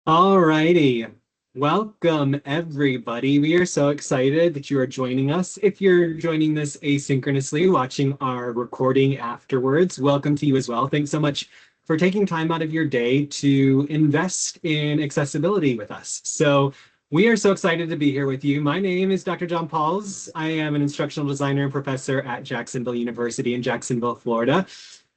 All righty. Welcome, everybody. We are so excited that you are joining us. If you're joining this asynchronously, watching our recording afterwards, welcome to you as well. Thanks so much for taking time out of your day to invest in accessibility with us. We are so excited to be here with you. My name is Dr. John Pauls. I am an instructional designer and professor at Jacksonville University in Jacksonville, Florida.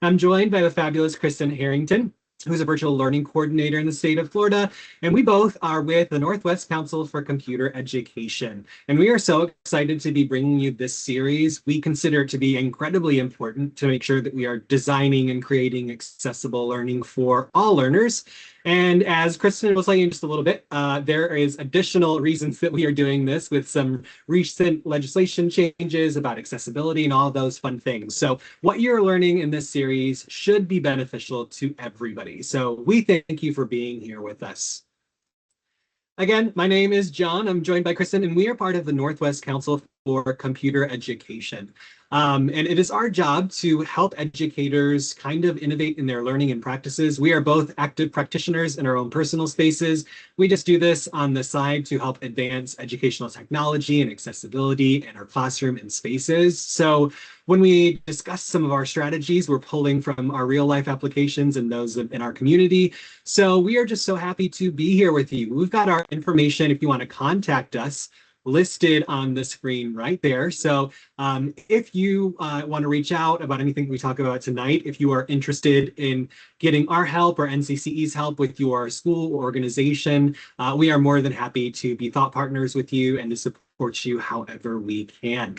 I'm joined by the fabulous Kristen Harrington, who's a virtual learning coordinator in the state of Florida. And we both are with the Northwest Council for Computer Education. And we are so excited to be bringing you this series. We consider it to be incredibly important to make sure that we are designing and creating accessible learning for all learners. And as Kristen will tell you in just a little bit, there is additional reasons that we are doing this with some recent legislation changes about accessibility and all those fun things. So what you're learning in this series should be beneficial to everybody. So we thank you for being here with us. Again, my name is John. I'm joined by Kristen, and we are part of the Northwest Council for Computer Education. And it is our job to help educators kind of innovate in their learning and practices. We are both active practitioners in our own personal spaces. We just do this on the side to help advance educational technology and accessibility in our classroom and spaces. So when we discuss some of our strategies, we're pulling from our real life applications and those in our community. So we are just so happy to be here with you. We've got our information if you want to contact us listed on the screen right there. So if you want to reach out about anything we talk about tonight, if you are interested in getting our help or NCCE's help with your school or organization, we are more than happy to be thought partners with you and to support you however we can.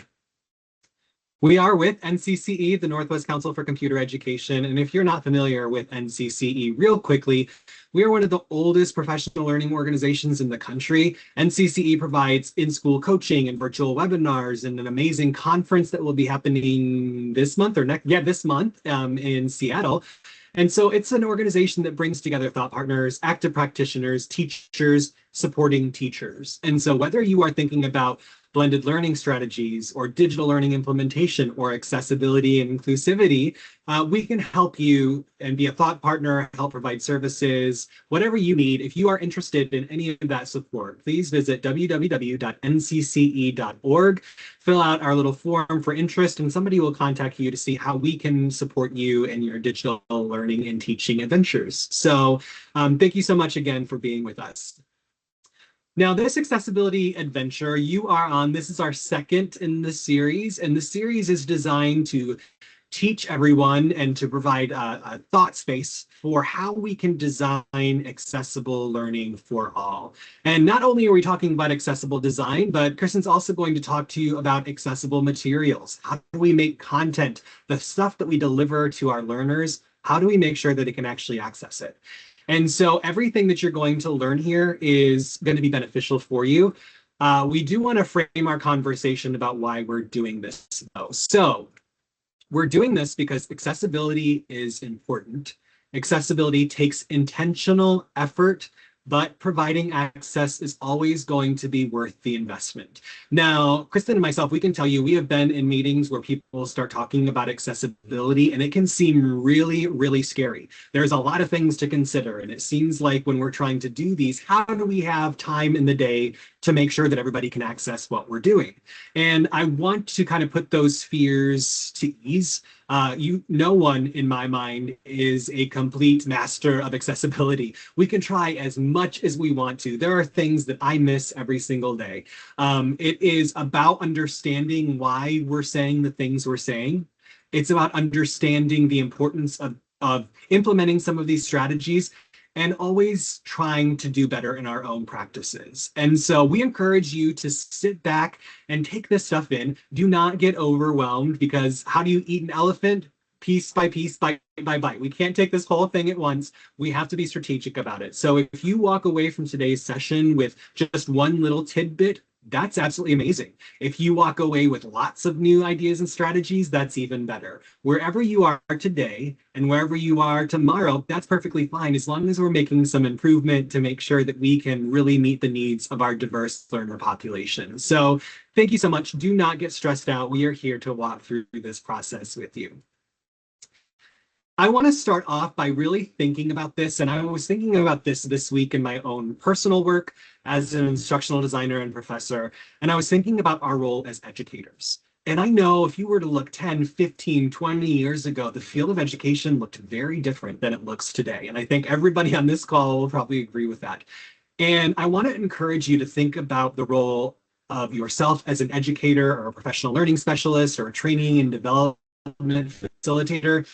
We are with NCCE, the Northwest Council for Computer Education. And if you're not familiar with NCCE, real quickly, we are one of the oldest professional learning organizations in the country. NCCE provides in-school coaching and virtual webinars and an amazing conference that will be happening this month or next, this month in Seattle. And so it's an organization that brings together thought partners, active practitioners, teachers, supporting teachers. And so whether you are thinking about blended learning strategies or digital learning implementation or accessibility and inclusivity, we can help you and be a thought partner, help provide services, whatever you need. If you are interested in any of that support, please visit www.ncce.org, fill out our little form for interest, and somebody will contact you to see how we can support you in your digital learning and teaching adventures. So thank you so much again for being with us. Now, this accessibility adventure you are on, this is our second in the series, and the series is designed to teach everyone and to provide a thought space for how we can design accessible learning for all. And not only are we talking about accessible design, but Kristen's also going to talk to you about accessible materials. How do we make content, the stuff that we deliver to our learners, how do we make sure that they can actually access it? And so everything that you're going to learn here is going to be beneficial for you. We do want to frame our conversation about why we're doing this, though. So we're doing this because accessibility is important. Accessibility takes intentional effort, but providing access is always going to be worth the investment. Now, Kristen and myself, we can tell you, we have been in meetings where people start talking about accessibility and it can seem really, really scary. There's a lot of things to consider. And it seems like when we're trying to do these, how do we have time in the day to make sure that everybody can access what we're doing? And I want to kind of put those fears to ease. No one in my mind is a complete master of accessibility. We can try as much as we want to. There are things that I miss every single day. It is about understanding why we're saying the things we're saying. It's about understanding the importance of implementing some of these strategies and always trying to do better in our own practices. And so we encourage you to sit back and take this stuff in. Do not get overwhelmed, because how do you eat an elephant? Piece by piece, bite by bite. We can't take this whole thing at once. We have to be strategic about it. So if you walk away from today's session with just one little tidbit, that's absolutely amazing. If you walk away with lots of new ideas and strategies, that's even better. Wherever you are today and wherever you are tomorrow, that's perfectly fine, as long as we're making some improvement to make sure that we can really meet the needs of our diverse learner population. So thank you so much. Do not get stressed out. We are here to walk through this process with you. I want to start off by really thinking about this, and I was thinking about this week in my own personal work as an instructional designer and professor, and I was thinking about our role as educators. And I know if you were to look 10, 15, 20 years ago, the field of education looked very different than it looks today. And I think everybody on this call will probably agree with that. And I want to encourage you to think about the role of yourself as an educator or a professional learning specialist or a training and development facilitator.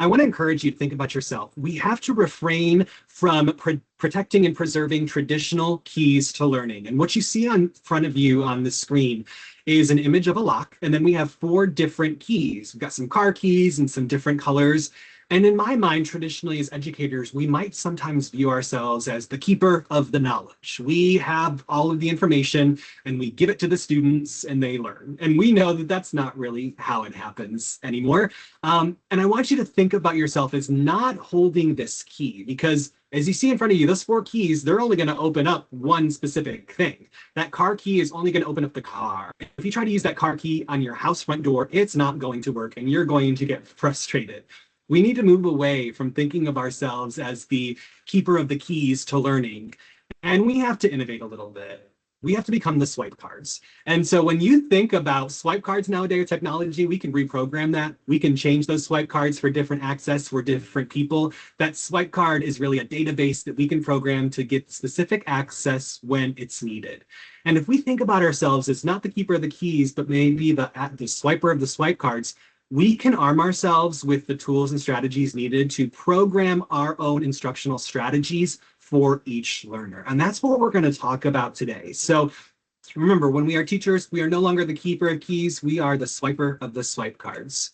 I want to encourage you to think about yourself. We have to refrain from protecting and preserving traditional keys to learning. And what you see on front of you on the screen is an image of a lock. And then we have four different keys. We've got some car keys and some different colors. And in my mind, traditionally as educators, we might sometimes view ourselves as the keeper of the knowledge. We have all of the information and we give it to the students and they learn. And we know that that's not really how it happens anymore. And I want you to think about yourself as not holding this key, because as you see in front of you, those four keys, they're only going to open up one specific thing. That car key is only going to open up the car. If you try to use that car key on your house front door, it's not going to work and you're going to get frustrated. We need to move away from thinking of ourselves as the keeper of the keys to learning. And we have to innovate a little bit. We have to become the swipe cards. And so when you think about swipe cards nowadays, technology, we can reprogram that. We can change those swipe cards for different access for different people. That swipe card is really a database that we can program to get specific access when it's needed. And if we think about ourselves as not the keeper of the keys, but maybe the swiper of the swipe cards, we can arm ourselves with the tools and strategies needed to program our own instructional strategies for each learner. And that's what we're going to talk about today. So remember, when we are teachers, we are no longer the keeper of keys, we are the swiper of the swipe cards.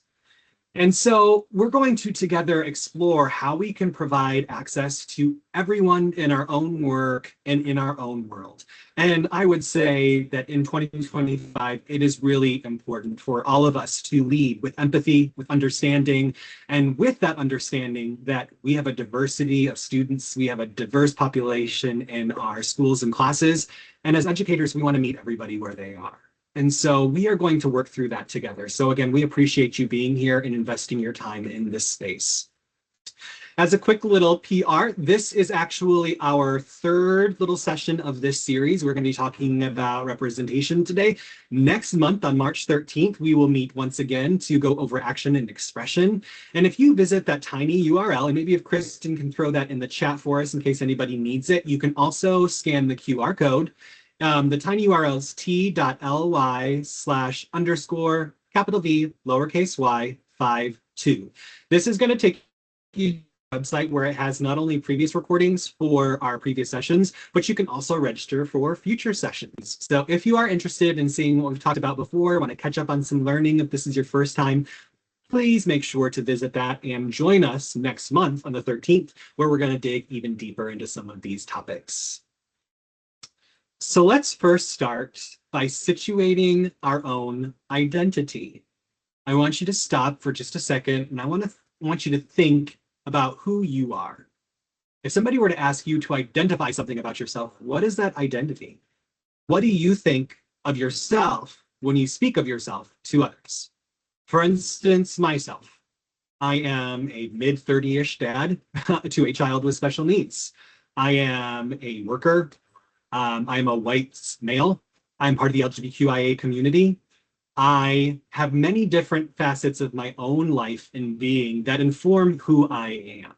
And so we're going to together explore how we can provide access to everyone in our own work and in our own world. And I would say that in 2025, it is really important for all of us to lead with empathy, with understanding, and with that understanding that we have a diversity of students, we have a diverse population in our schools and classes. And as educators, we want to meet everybody where they are. And so we are going to work through that together. So again, we appreciate you being here and investing your time in this space. As a quick little PR, this is actually our third little session of this series. We're going to be talking about representation today. Next month on March 13th, we will meet once again to go over action and expression. And if you visit that tiny URL, and maybe if Kristen can throw that in the chat for us in case anybody needs it, you can also scan the QR code. The tiny URL is t.ly/_ capital V lowercase y 52. This is going to take you to a website where it has not only previous recordings for our previous sessions, but you can also register for future sessions. So if you are interested in seeing what we've talked about before, want to catch up on some learning, if this is your first time, please make sure to visit that and join us next month on the 13th, where we're going to dig even deeper into some of these topics. So let's first start by situating our own identity. I want you to stop for just a second, and I want you to think about who you are. If somebody were to ask you to identify something about yourself, what is that identity? What do you think of yourself when you speak of yourself to others? For instance, myself. I am a mid-30-ish dad to a child with special needs. I am a worker. I'm a white male. I'm part of the LGBTQIA community. I have many different facets of my own life and being that inform who I am.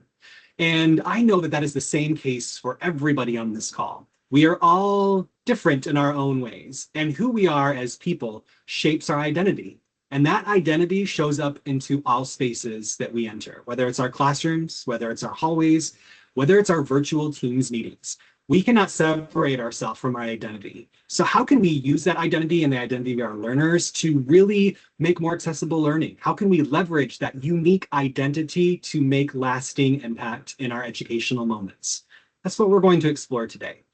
And I know that that is the same case for everybody on this call. We are all different in our own ways, and who we are as people shapes our identity. And that identity shows up into all spaces that we enter, whether it's our classrooms, whether it's our hallways, whether it's our virtual Teams meetings. We cannot separate ourselves from our identity. So how can we use that identity and the identity of our learners to really make more accessible learning? How can we leverage that unique identity to make lasting impact in our educational moments? That's what we're going to explore today.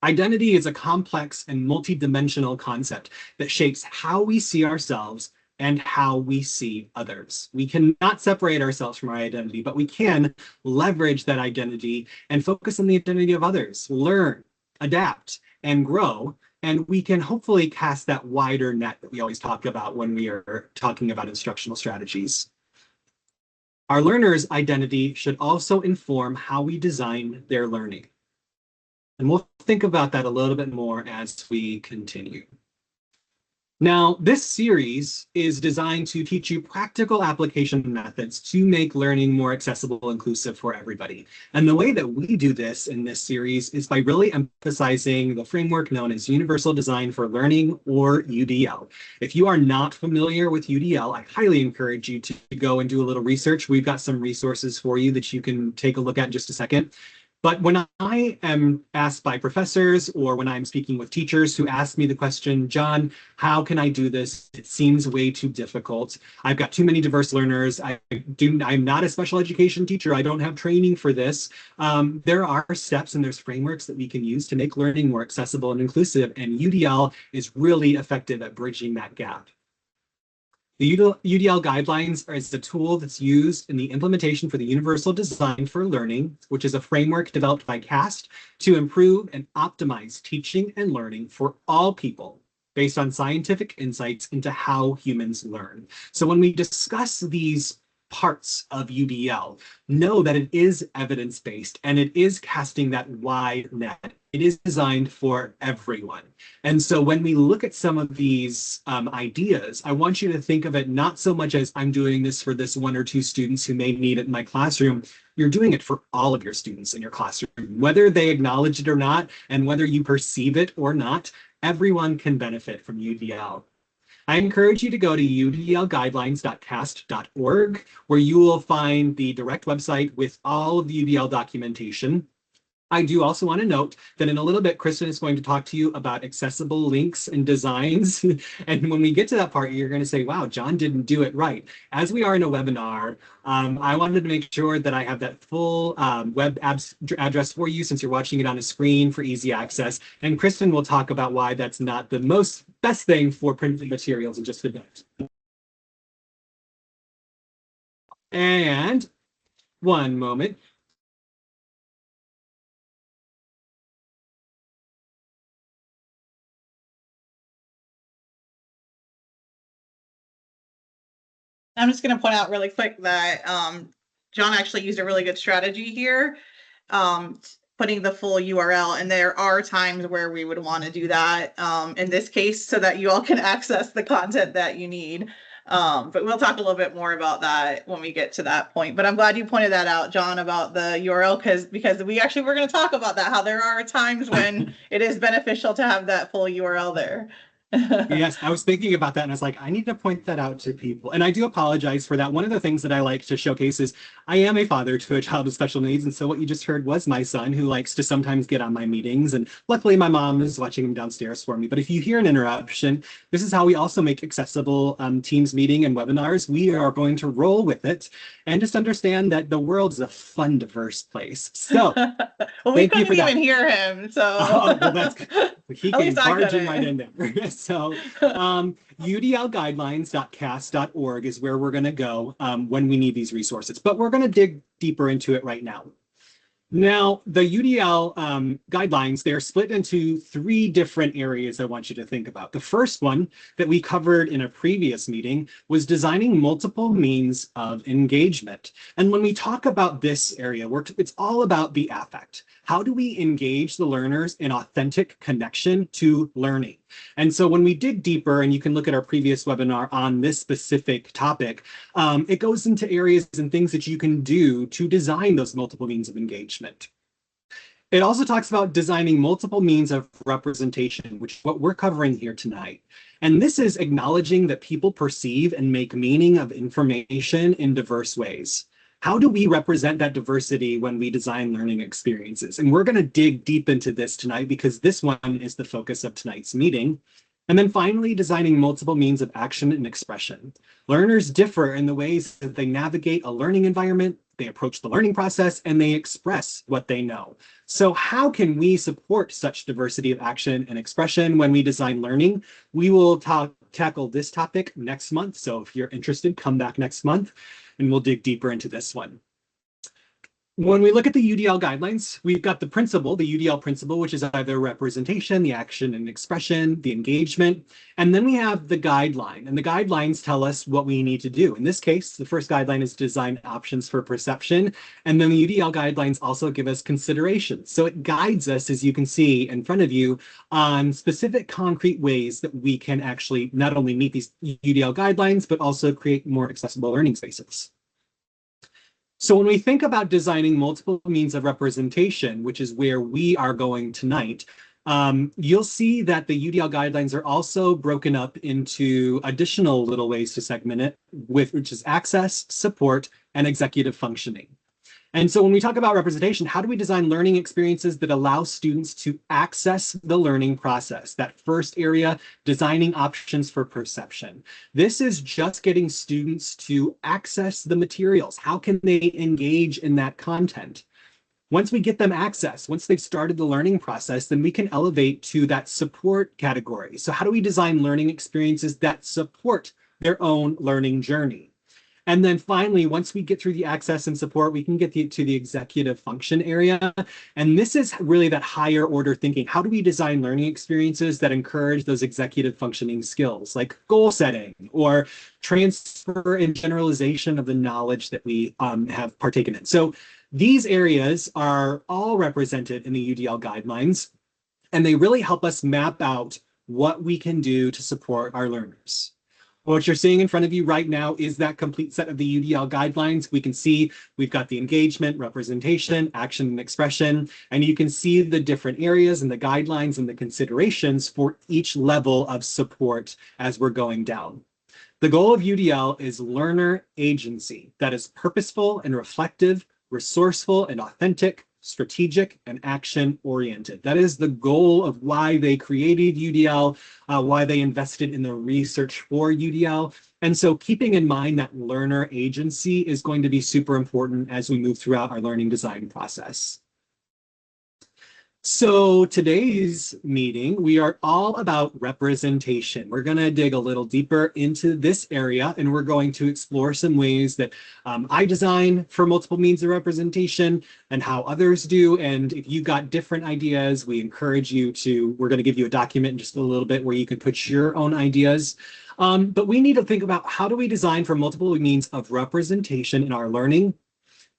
Identity is a complex and multidimensional concept that shapes how we see ourselves and how we see others. We cannot separate ourselves from our identity, but we can leverage that identity and focus on the identity of others, learn, adapt, and grow. And we can hopefully cast that wider net that we always talk about when we are talking about instructional strategies. Our learners' identity should also inform how we design their learning. And we'll think about that a little bit more as we continue. Now, this series is designed to teach you practical application methods to make learning more accessible and inclusive for everybody. And the way that we do this in this series is by really emphasizing the framework known as Universal Design for Learning, or UDL. If you are not familiar with UDL, I highly encourage you to go and do a little research. We've got some resources for you that you can take a look at in just a second. But when I am asked by professors or when I'm speaking with teachers who ask me the question, John, how can I do this? It seems way too difficult. I've got too many diverse learners. I'm not a special education teacher. I don't have training for this. There are steps and there's frameworks that we can use to make learning more accessible and inclusive, and UDL is really effective at bridging that gap. The UDL guidelines is the tool that's used in the implementation for the Universal Design for Learning, which is a framework developed by CAST to improve and optimize teaching and learning for all people based on scientific insights into how humans learn. So when we discuss these parts of UDL, know that it is evidence-based and it is casting that wide net. It is designed for everyone. And so when we look at some of these ideas, I want you to think of it not so much as I'm doing this for this one or two students who may need it in my classroom. You're doing it for all of your students in your classroom, whether they acknowledge it or not, and whether you perceive it or not, everyone can benefit from UDL. I encourage you to go to udlguidelines.cast.org, where you will find the direct website with all of the UDL documentation. I do also want to note that in a little bit, Kristen is going to talk to you about accessible links and designs. And when we get to that part, you're going to say, wow, John didn't do it right. As we are in a webinar, I wanted to make sure that I have that full web address for you since you're watching it on a screen for easy access. And Kristen will talk about why that's not the best thing for printed materials in just a bit. And one moment. I'm just going to point out really quick that John actually used a really good strategy here, putting the full URL, and there are times where we would want to do that in this case so that you all can access the content that you need. But we'll talk a little bit more about that when we get to that point. But I'm glad you pointed that out, John, about the URL, because we actually were going to talk about that, how there are times when it is beneficial to have that full URL there. Yes, I was thinking about that and I was like, I need to point that out to people. And I do apologize for that. One of the things that I like to showcase is I am a father to a child with special needs. And so what you just heard was my son, who likes to sometimes get on my meetings. And luckily my mom is watching him downstairs for me. But if you hear an interruption, this is how we also make accessible Teams meeting and webinars. We are going to roll with it and just understand that the world is a fun, diverse place. So well, we couldn't even hear him. So well, that's he came barging right in there. So udlguidelines.cast.org is where we're going to go when we need these resources. But we're going to dig deeper into it right now. Now, the UDL guidelines, they're split into three different areas I want you to think about. The first one that we covered in a previous meeting was designing multiple means of engagement. And when we talk about this area, it's all about the affect. How do we engage the learners in authentic connection to learning? And so when we dig deeper, and you can look at our previous webinar on this specific topic, it goes into areas and things that you can do to design those multiple means of engagement. It also talks about designing multiple means of representation, which is what we're covering here tonight. And this is acknowledging that people perceive and make meaning of information in diverse ways. How do we represent that diversity when we design learning experiences? And we're going to dig deep into this tonight because this one is the focus of tonight's meeting. And then finally, designing multiple means of action and expression. Learners differ in the ways that they navigate a learning environment, they approach the learning process, and they express what they know. So how can we support such diversity of action and expression when we design learning? We will tackle this topic next month. So if you're interested, come back next month and we'll dig deeper into this one. When we look at the UDL guidelines, we've got the principle, the UDL principle, which is either representation, the action and expression, the engagement, and then we have the guideline. And the guidelines tell us what we need to do. In this case, the first guideline is design options for perception. And then the UDL guidelines also give us considerations. So it guides us, as you can see in front of you, on specific concrete ways that we can actually not only meet these UDL guidelines, but also create more accessible learning spaces. So when we think about designing multiple means of representation, which is where we are going tonight, you'll see that the UDL guidelines are also broken up into additional little ways to segment it, which is access, support, and executive functioning. And so when we talk about representation, how do we design learning experiences that allow students to access the learning process? That first area, designing options for perception. This is just getting students to access the materials. How can they engage in that content? Once we get them access, once they've started the learning process, then we can elevate to that support category. So how do we design learning experiences that support their own learning journey? And then finally, once we get through the access and support, we can get to the executive function area. And this is really that higher order thinking. How do we design learning experiences that encourage those executive functioning skills, like goal setting or transfer and generalization of the knowledge that we have partaken in? So these areas are all represented in the UDL guidelines, and they really help us map out what we can do to support our learners. What you're seeing in front of you right now is that complete set of the UDL guidelines. We can see we've got the engagement, representation, action, and expression, and you can see the different areas and the guidelines and the considerations for each level of support as we're going down. The goal of UDL is learner agency that is purposeful and reflective, resourceful and authentic, strategic, and action-oriented. That is the goal of why they created UDL, why they invested in the research for UDL. And so keeping in mind that learner agency is going to be super important as we move throughout our learning design process. So today's meeting, we are all about representation. We're going to dig a little deeper into this area, and we're going to explore some ways that I design for multiple means of representation and how others do. And if you've got different ideas, we encourage you to, we're going to give you a document in just a little bit where you can put your own ideas. But we need to think about how do we design for multiple means of representation in our learning?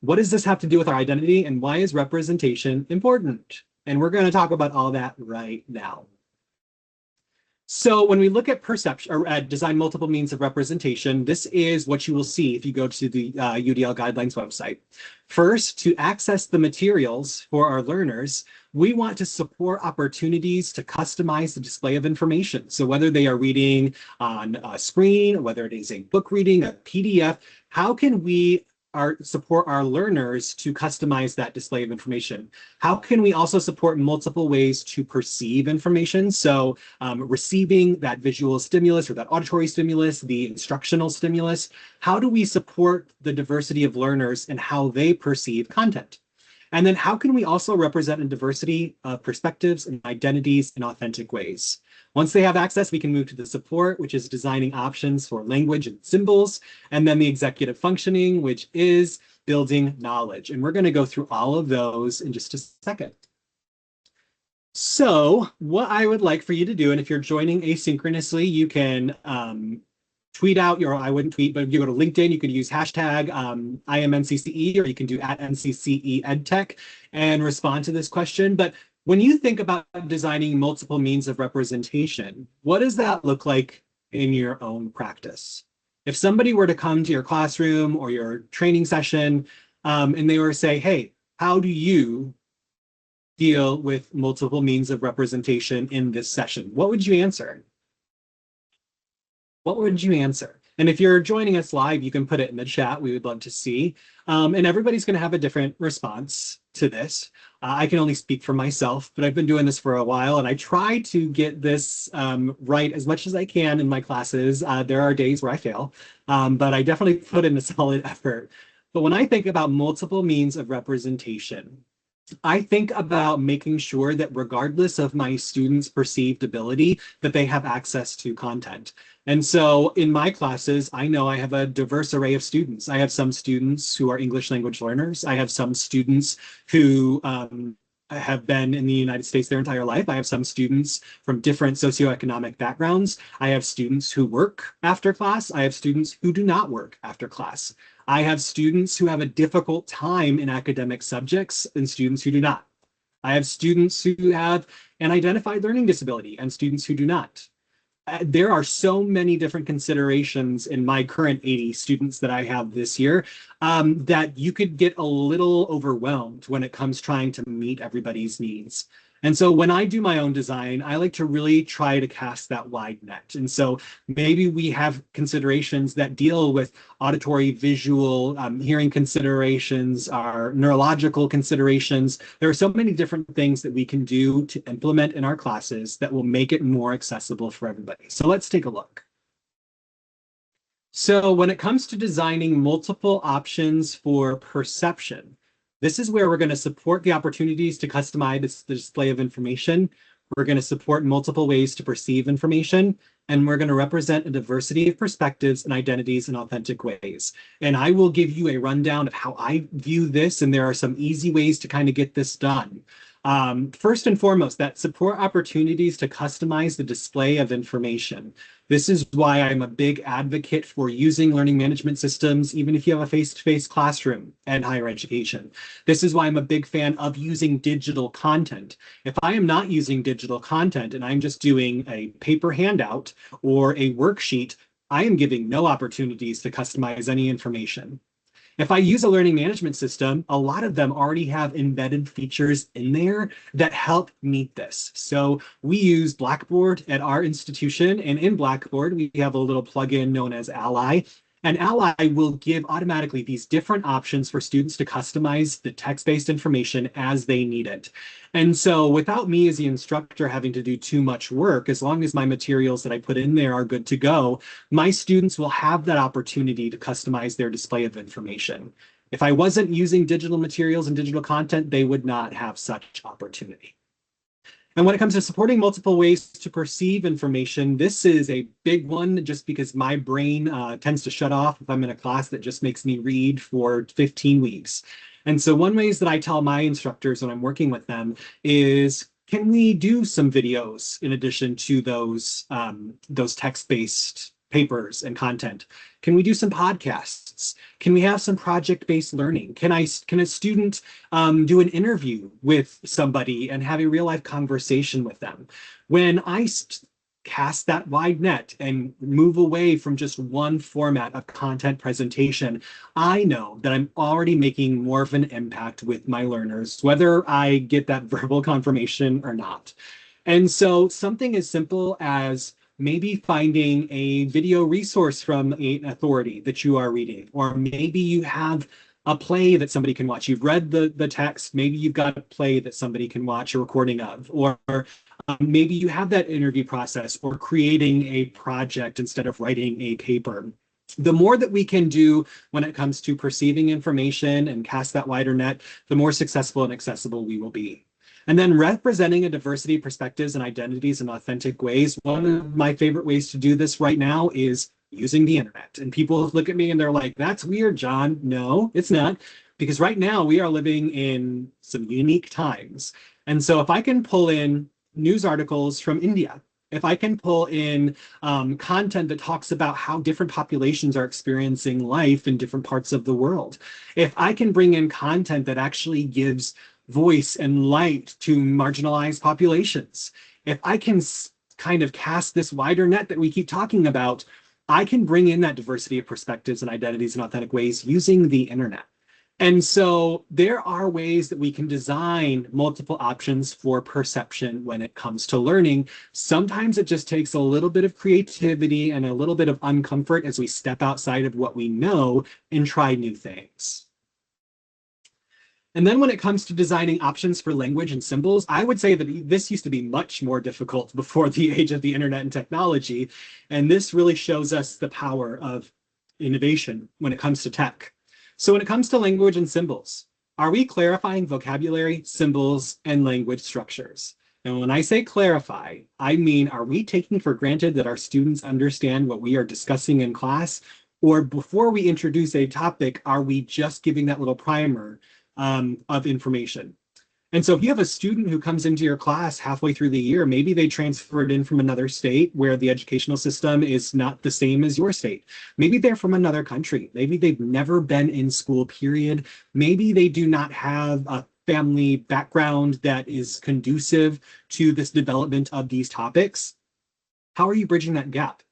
What does this have to do with our identity, and why is representation important? And we're going to talk about all that right now. So when we look at perception or design multiple means of representation, this is what you will see if you go to the UDL guidelines website. First, to access the materials for our learners, we want to support opportunities to customize the display of information. So whether they are reading on a screen, whether it is a book reading, a PDF, how can we support our learners to customize that display of information? How can we also support multiple ways to perceive information? So receiving that visual stimulus or that auditory stimulus, the instructional stimulus, how do we support the diversity of learners and how they perceive content? And then how can we also represent a diversity of perspectives and identities in authentic ways? Once they have access, we can move to the support, which is designing options for language and symbols, and then the executive functioning, which is building knowledge. And we're going to go through all of those in just a second. So what I would like for you to do, and if you're joining asynchronously, you can tweet out your, I wouldn't tweet, but if you go to LinkedIn, you could use hashtag IMNCCE, or you can do @NCCE EdTech and respond to this question. But when you think about designing multiple means of representation, what does that look like in your own practice? If somebody were to come to your classroom or your training session and they were to say, hey, how do you deal with multiple means of representation in this session? What would you answer? What would you answer? And if you're joining us live, you can put it in the chat. We would love to see. And everybody's going to have a different response to this. I can only speak for myself, but I've been doing this for a while, and I try to get this right as much as I can in my classes. There are days where I fail, but I definitely put in a solid effort. But when I think about multiple means of representation, I think about making sure that regardless of my students' perceived ability, that they have access to content. And so in my classes, I know I have a diverse array of students. I have some students who are English language learners. I have some students who have been in the United States their entire life. I have some students from different socioeconomic backgrounds. I have students who work after class. I have students who do not work after class. I have students who have a difficult time in academic subjects and students who do not. I have students who have an identified learning disability and students who do not. There are so many different considerations in my current 80 students that I have this year that you could get a little overwhelmed when it comes trying to meet everybody's needs. And so when I do my own design, I like to really try to cast that wide net. And so maybe we have considerations that deal with auditory, visual, hearing considerations, our neurological considerations. There are so many different things that we can do to implement in our classes that will make it more accessible for everybody. So let's take a look. So when it comes to designing multiple options for perception, this is where we're going to support the opportunities to customize the display of information. We're going to support multiple ways to perceive information, and we're going to represent a diversity of perspectives and identities in authentic ways. And I will give you a rundown of how I view this, and there are some easy ways to kind of get this done. First and foremost, that support opportunities to customize the display of information. This is why I'm a big advocate for using learning management systems, even if you have a face-to-face classroom and higher education. This is why I'm a big fan of using digital content. If I am not using digital content and I'm just doing a paper handout or a worksheet, I am giving no opportunities to customize any information. If I use a learning management system, a lot of them already have embedded features in there that help meet this. So we use Blackboard at our institution, and in Blackboard, we have a little plugin known as Ally. And Ally will give automatically these different options for students to customize the text-based information as they need it. And so without me as the instructor having to do too much work, as long as my materials that I put in there are good to go, my students will have that opportunity to customize their display of information. If I wasn't using digital materials and digital content, they would not have such opportunity. And when it comes to supporting multiple ways to perceive information, this is a big one just because my brain tends to shut off if I'm in a class that just makes me read for 15 weeks. And so one ways that I tell my instructors when I'm working with them is, can we do some videos in addition to those text-based papers and content? Can we do some podcasts? Can we have some project-based learning? Can a student do an interview with somebody and have a real-life conversation with them? When I cast that wide net and move away from just one format of content presentation, I know that I'm already making more of an impact with my learners, whether I get that verbal confirmation or not. And so something as simple as maybe finding a video resource from an authority that you are reading, or maybe you have a play that somebody can watch. You've read the text, maybe you've got a play that somebody can watch a recording of, or maybe you have that interview process or creating a project instead of writing a paper. The more that we can do when it comes to perceiving information and cast that wider net, the more successful and accessible we will be. And then representing a diversity of perspectives and identities in authentic ways. One of my favorite ways to do this right now is using the internet. And people look at me and they're like, that's weird, John. No, it's not. Because right now we are living in some unique times. And so if I can pull in news articles from India, if I can pull in content that talks about how different populations are experiencing life in different parts of the world, if I can bring in content that actually gives voice and light to marginalized populations, if I can kind of cast this wider net that we keep talking about, I can bring in that diversity of perspectives and identities in authentic ways using the internet. And so there are ways that we can design multiple options for perception when it comes to learning. Sometimes it just takes a little bit of creativity and a little bit of uncomfort as we step outside of what we know and try new things. And then when it comes to designing options for language and symbols, I would say that this used to be much more difficult before the age of the internet and technology. And this really shows us the power of innovation when it comes to tech. So when it comes to language and symbols, Are we clarifying vocabulary, symbols, and language structures? And when I say clarify, I mean, are we taking for granted that our students understand what we are discussing in class? Or before we introduce a topic, are we just giving that little primer of information? And so if you have a student who comes into your class halfway through the year, maybe they transferred in from another state where the educational system is not the same as your state. Maybe they're from another country. Maybe they've never been in school, period. Maybe they do not have a family background that is conducive to this development of these topics. How are you bridging that gap?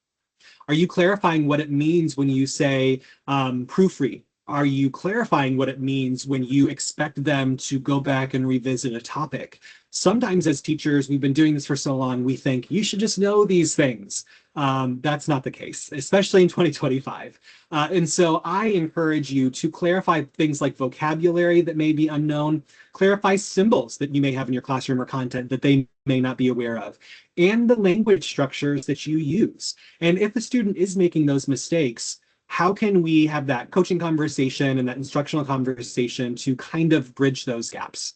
Are you clarifying what it means when you say proofread? Are you clarifying what it means when you expect them to go back and revisit a topic? Sometimes as teachers, we've been doing this for so long, we think you should just know these things. That's not the case, especially in 2025. And so I encourage you to clarify things like vocabulary that may be unknown, clarify symbols that you may have in your classroom or content that they may not be aware of, and the language structures that you use. And if the student is making those mistakes, how can we have that coaching conversation and that instructional conversation to kind of bridge those gaps?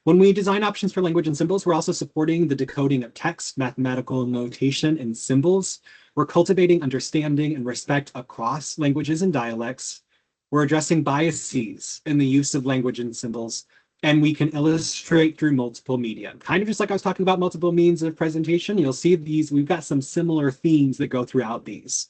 When we design options for language and symbols, we're also supporting the decoding of text, mathematical notation, and symbols. We're cultivating understanding and respect across languages and dialects. We're addressing biases in the use of language and symbols, and we can illustrate through multiple media. Kind of just like I was talking about multiple means of presentation, you'll see these, we've got some similar themes that go throughout these.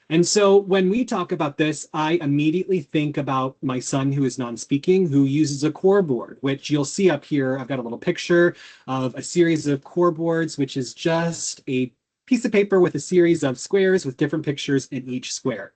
And so when we talk about this, I immediately think about my son who is non-speaking, who uses a core board, which you'll see up here. I've got a little picture of a series of core boards, which is just a piece of paper with a series of squares with different pictures in each square.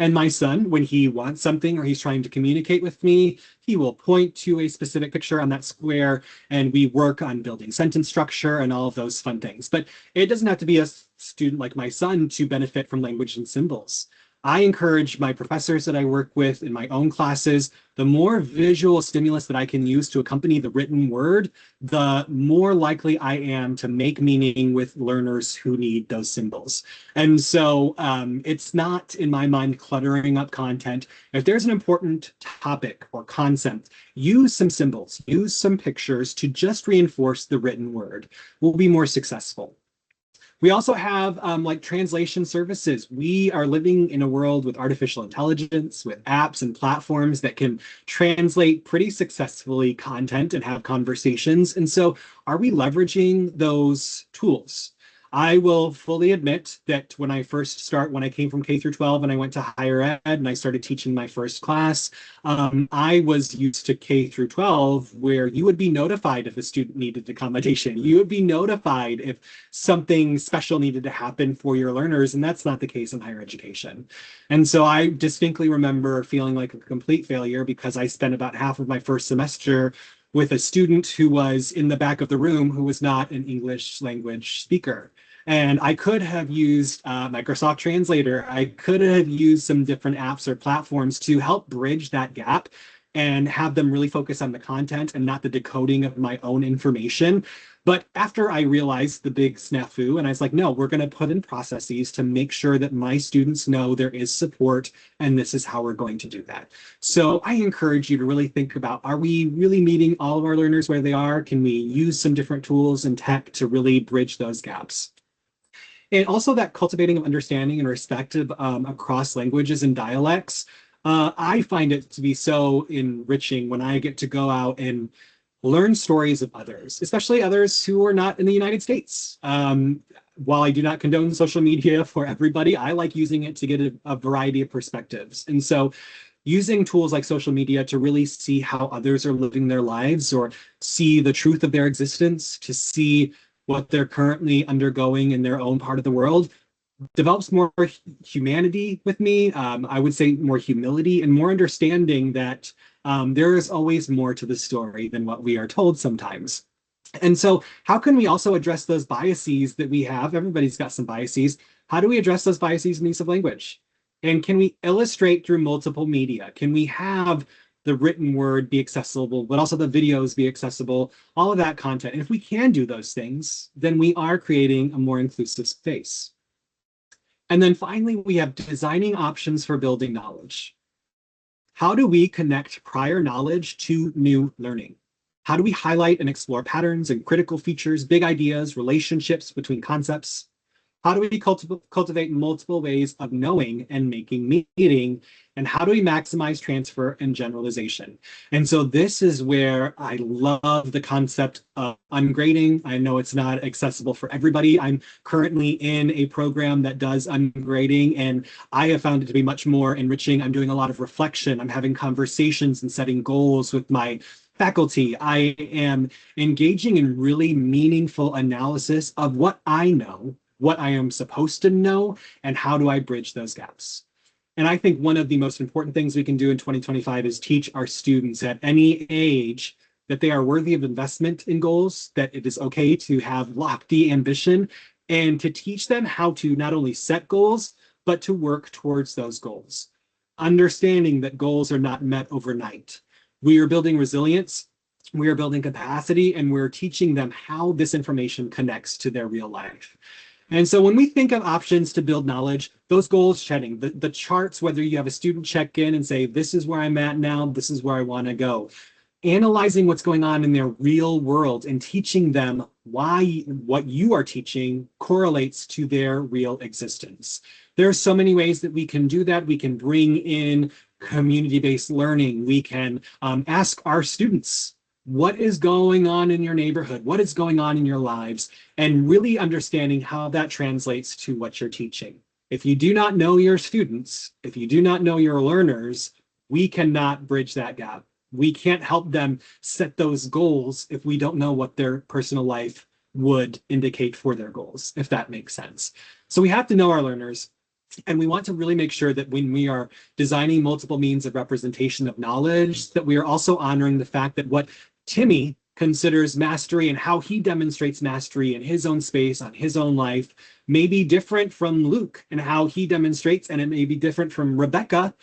And my son, when he wants something or he's trying to communicate with me, he will point to a specific picture on that square, and we work on building sentence structure and all of those fun things. But it doesn't have to be a student like my son to benefit from language and symbols. I encourage my professors that I work with in my own classes, the more visual stimulus that I can use to accompany the written word, the more likely I am to make meaning with learners who need those symbols. And so it's not, in my mind, cluttering up content. If there's an important topic or concept, use some symbols, use some pictures to just reinforce the written word. We'll be more successful. We also have like translation services. We are living in a world with artificial intelligence, with apps and platforms that can translate pretty successfully content and have conversations. And so are we leveraging those tools? I will fully admit that when I came from K through 12 and I went to higher ed and I started teaching my first class, I was used to K through 12 where you would be notified if a student needed accommodation. You would be notified if something special needed to happen for your learners, and that's not the case in higher education. And so I distinctly remember feeling like a complete failure because I spent about half of my first semester with a student who was in the back of the room who was not an English language speaker. And I could have used Microsoft Translator. I could have used some different apps or platforms to help bridge that gap and have them really focus on the content and not the decoding of my own information. But after I realized the big snafu, and I was like, no, we're going to put in processes to make sure that my students know there is support, and this is how we're going to do that. So I encourage you to really think about, are we really meeting all of our learners where they are? Can we use some different tools and tech to really bridge those gaps? And also that cultivating of understanding and respect across languages and dialects. I find it to be so enriching when I get to go out and learn stories of others, especially others who are not in the United States. While I do not condone social media for everybody, I like using it to get a variety of perspectives. And so using tools like social media to really see how others are living their lives or see the truth of their existence, to see what they're currently undergoing in their own part of the world, develops more humanity with me. I would say more humility and more understanding that there is always more to the story than what we are told sometimes. And so how can we also address those biases that we have? Everybody's got some biases. How do we address those biases in use of language? And can we illustrate through multiple media? Can we have the written word be accessible, but also the videos be accessible, all of that content? And if we can do those things, then we are creating a more inclusive space. And then finally, we have designing options for building knowledge. How do we connect prior knowledge to new learning? How do we highlight and explore patterns and critical features, big ideas, relationships between concepts? How do we cultivate multiple ways of knowing and making meaning? And how do we maximize transfer and generalization? And so this is where I love the concept of ungrading. I know it's not accessible for everybody. I'm currently in a program that does ungrading, and I have found it to be much more enriching. I'm doing a lot of reflection. I'm having conversations and setting goals with my faculty. I am engaging in really meaningful analysis of what I know, what I am supposed to know, and how do I bridge those gaps. And I think one of the most important things we can do in 2025 is teach our students at any age that they are worthy of investment in goals, that it is okay to have lofty ambition, and to teach them how to not only set goals, but to work towards those goals. Understanding that goals are not met overnight. We are building resilience, we are building capacity, and we're teaching them how this information connects to their real life. And so when we think of options to build knowledge, those goals setting, the charts, whether you have a student check in and say, this is where I'm at now, this is where I want to go, analyzing what's going on in their real world and teaching them why what you are teaching correlates to their real existence. There are so many ways that we can do that. We can bring in community-based learning. We can ask our students, what is going on in your neighborhood? What is going on in your lives? And really understanding how that translates to what you're teaching. If you do not know your students, if you do not know your learners, we cannot bridge that gap. We can't help them set those goals if we don't know what their personal life would indicate for their goals, if that makes sense. So we have to know our learners. And we want to really make sure that when we are designing multiple means of representation of knowledge, that we are also honoring the fact that what Timmy considers mastery and how he demonstrates mastery in his own space, on his own life, may be different from Luke and how he demonstrates, and it may be different from Rebecca,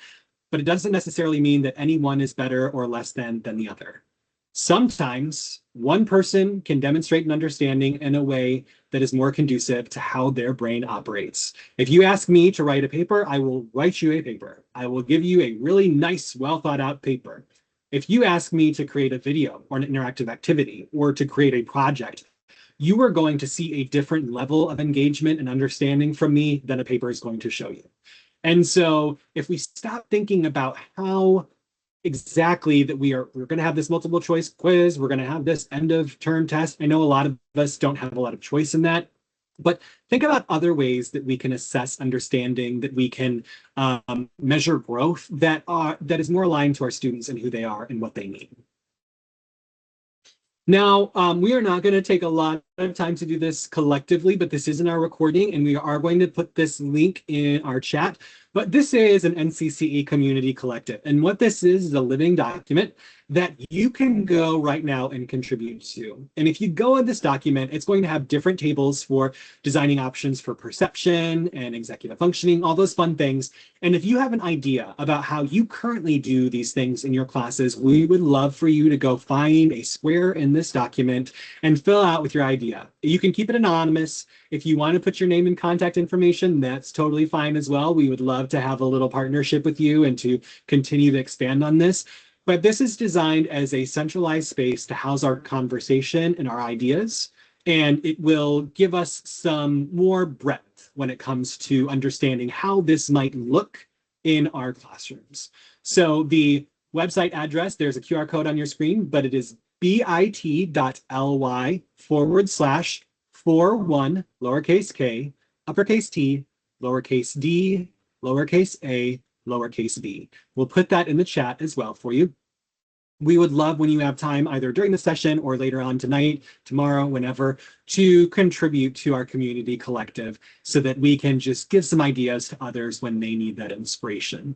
but it doesn't necessarily mean that anyone is better or less than the other. Sometimes one person can demonstrate an understanding in a way that is more conducive to how their brain operates. If you ask me to write a paper, I will write you a paper. I will give you a really nice, well thought out paper. If you ask me to create a video or an interactive activity or to create a project, you are going to see a different level of engagement and understanding from me than a paper is going to show you. And so if we stop thinking about how exactly that we're going to have this multiple choice quiz, we're going to have this end of term test. I know a lot of us don't have a lot of choice in that, but think about other ways that we can assess understanding, that we can measure growth that is more aligned to our students and who they are and what they need. Now, we are not going to take a lot of time to do this collectively, but this is in our recording, and we are going to put this link in our chat. But this is an NCCE community collective. And what this is a living document that you can go right now and contribute to. And if you go in this document, it's going to have different tables for designing options for perception and executive functioning, all those fun things. And if you have an idea about how you currently do these things in your classes, we would love for you to go find a square in this document and fill out with your idea. You can keep it anonymous. If you want to put your name and contact information, that's totally fine as well. We would love to have a little partnership with you and to continue to expand on this. But this is designed as a centralized space to house our conversation and our ideas, and it will give us some more breadth when it comes to understanding how this might look in our classrooms. So the website address, there's a QR code on your screen, but it is bit.ly/41 lowercase k, uppercase T, lowercase d, lowercase a, lowercase b. We'll put that in the chat as well for you. We would love when you have time, either during the session or later on tonight, tomorrow, whenever, to contribute to our community collective so that we can just give some ideas to others when they need that inspiration.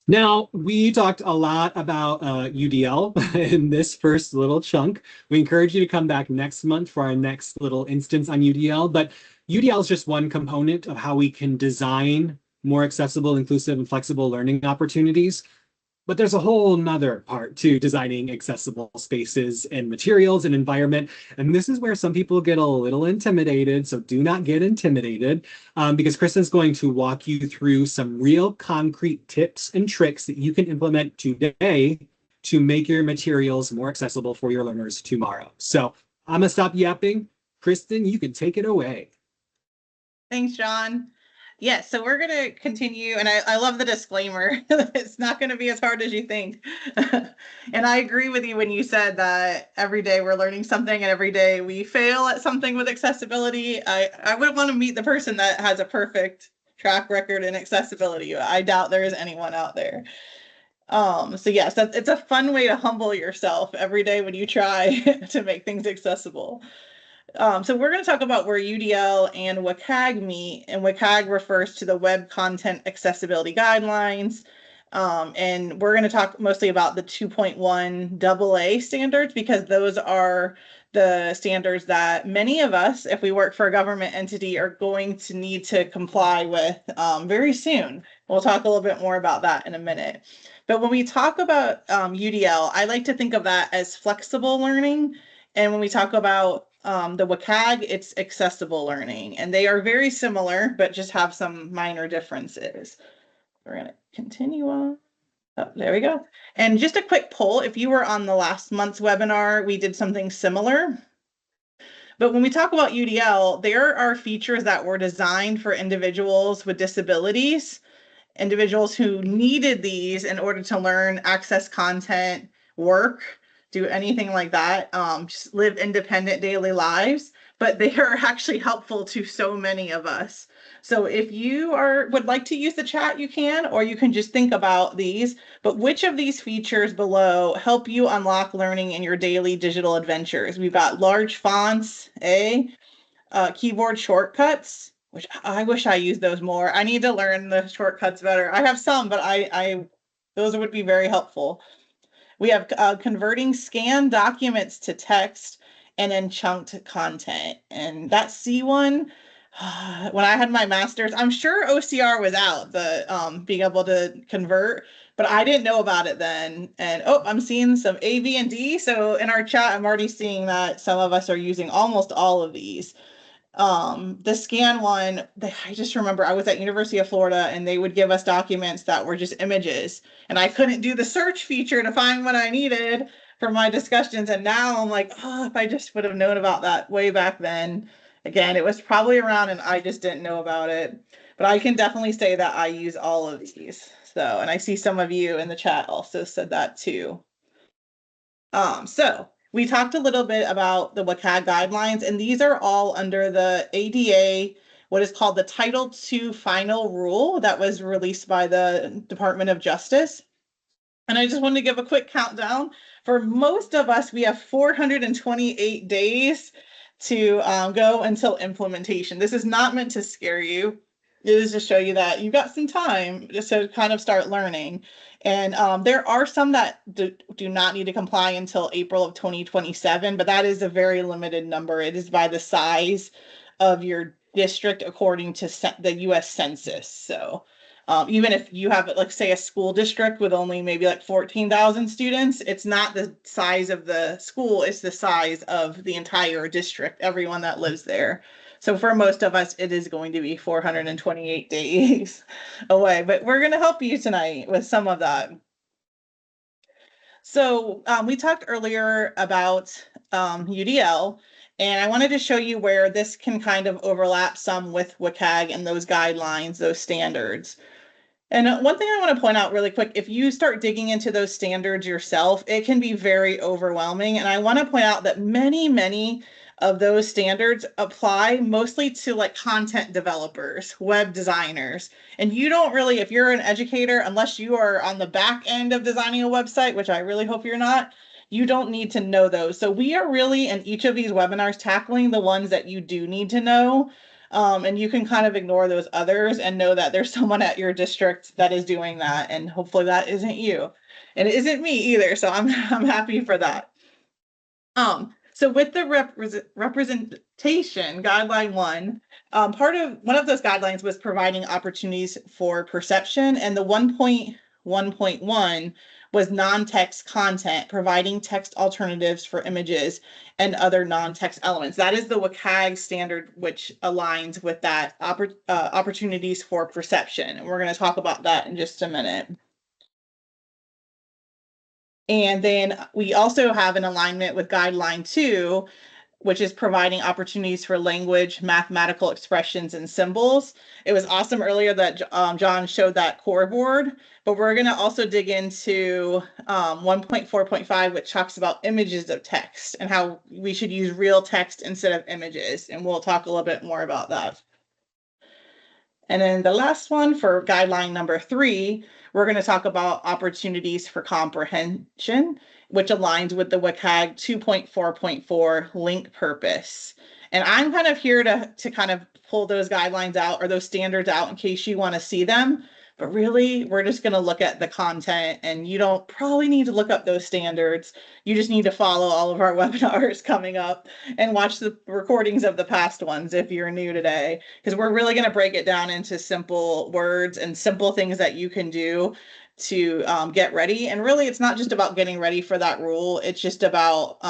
Now, we talked a lot about UDL in this first little chunk. We encourage you to come back next month for our next little instance on UDL, but UDL is just one component of how we can design more accessible, inclusive, and flexible learning opportunities. But there's a whole nother part to designing accessible spaces and materials and environment. And this is where some people get a little intimidated. So do not get intimidated because Kristen's going to walk you through some real concrete tips and tricks that you can implement today to make your materials more accessible for your learners tomorrow. So I'm going to stop yapping. Kristen, you can take it away. Thanks, John. Yes, so we're going to continue, and I love the disclaimer. It's not going to be as hard as you think. And I agree with you when you said that every day we're learning something and every day we fail at something with accessibility. I wouldn't want to meet the person that has a perfect track record in accessibility. I doubt there is anyone out there. So yes, it's a fun way to humble yourself every day when you try to make things accessible. So we're going to talk about where UDL and WCAG meet, and WCAG refers to the Web Content Accessibility Guidelines. And we're going to talk mostly about the 2.1 AA standards because those are the standards that many of us, if we work for a government entity, are going to need to comply with very soon. We'll talk a little bit more about that in a minute. But when we talk about UDL, I like to think of that as flexible learning. And when we talk about the WCAG, it's accessible learning, and they are very similar, but just have some minor differences. We're going to continue on. Oh, there we go. And just a quick poll, if you were on the last month's webinar, we did something similar. But when we talk about UDL, there are features that were designed for individuals with disabilities, individuals who needed these in order to learn, access content, work, do anything like that, just live independent daily lives, but they are actually helpful to so many of us. So if you would like to use the chat, you can, or you can just think about these, but which of these features below help you unlock learning in your daily digital adventures? We've got large fonts, keyboard shortcuts, which I wish I used those more. I need to learn the shortcuts better. I have some, but those would be very helpful. We have converting scanned documents to text and then chunked content. And that C one, when I had my master's, I'm sure OCR was out, the being able to convert, but I didn't know about it then. And I'm seeing some A, B, and D. So in our chat, I'm already seeing that some of us are using almost all of these. The scan one, I just remember I was at University of Florida and they would give us documents that were just images, and I couldn't do the search feature to find what I needed for my discussions. And now I'm like, if I just would have known about that way back then. Again, it was probably around and I just didn't know about it. But I can definitely say that I use all of these. So, and I see some of you in the chat also said that too. So we talked a little bit about the WCAG guidelines, and these are all under the ADA, what is called the Title II Final Rule that was released by the Department of Justice. And I just wanted to give a quick countdown. For most of us, we have 428 days to go until implementation. This is not meant to scare you. It is to show you that you've got some time just to kind of start learning. And there are some that do not need to comply until April of 2027, but that is a very limited number. It is by the size of your district according to the US Census. So even if you have, like, say, a school district with only maybe like 14,000 students, it's not the size of the school, it's the size of the entire district, everyone that lives there. So for most of us, it is going to be 428 days away, but we're going to help you tonight with some of that. So we talked earlier about UDL, and I wanted to show you where this can kind of overlap some with WCAG and those guidelines, those standards. And one thing I want to point out really quick, if you start digging into those standards yourself, it can be very overwhelming. And I want to point out that many of those standards apply mostly to like content developers, web designers. And you don't really, if you're an educator, unless you are on the back end of designing a website, which I really hope you're not, you don't need to know those. So we are really in each of these webinars tackling the ones that you do need to know. And you can kind of ignore those others and know that there's someone at your district that is doing that. And hopefully that isn't you. And it isn't me either. So I'm happy for that. So with the representation guideline one, one of those guidelines was providing opportunities for perception. And the 1.1 1.1 was non-text content, providing text alternatives for images and other non-text elements. That is the WCAG standard, which aligns with that opportunities for perception. And we're going to talk about that in just a minute. And then we also have an alignment with guideline 2, which is providing opportunities for language, mathematical expressions, and symbols. It was awesome earlier that John showed that core board, but we're going to also dig into 1.4.5, which talks about images of text and how we should use real text instead of images. And we'll talk a little bit more about that. And then the last one for guideline number 3, we're going to talk about opportunities for comprehension, which aligns with the WCAG 2.4.4 link purpose. And I'm kind of here to kind of pull those guidelines out or those standards out in case you want to see them. But really, we're just going to look at the content, and you don't probably need to look up those standards. You just need to follow all of our webinars coming up and watch the recordings of the past ones if you're new today, because we're really going to break it down into simple words and simple things that you can do to get ready. And really, it's not just about getting ready for that rule. It's just about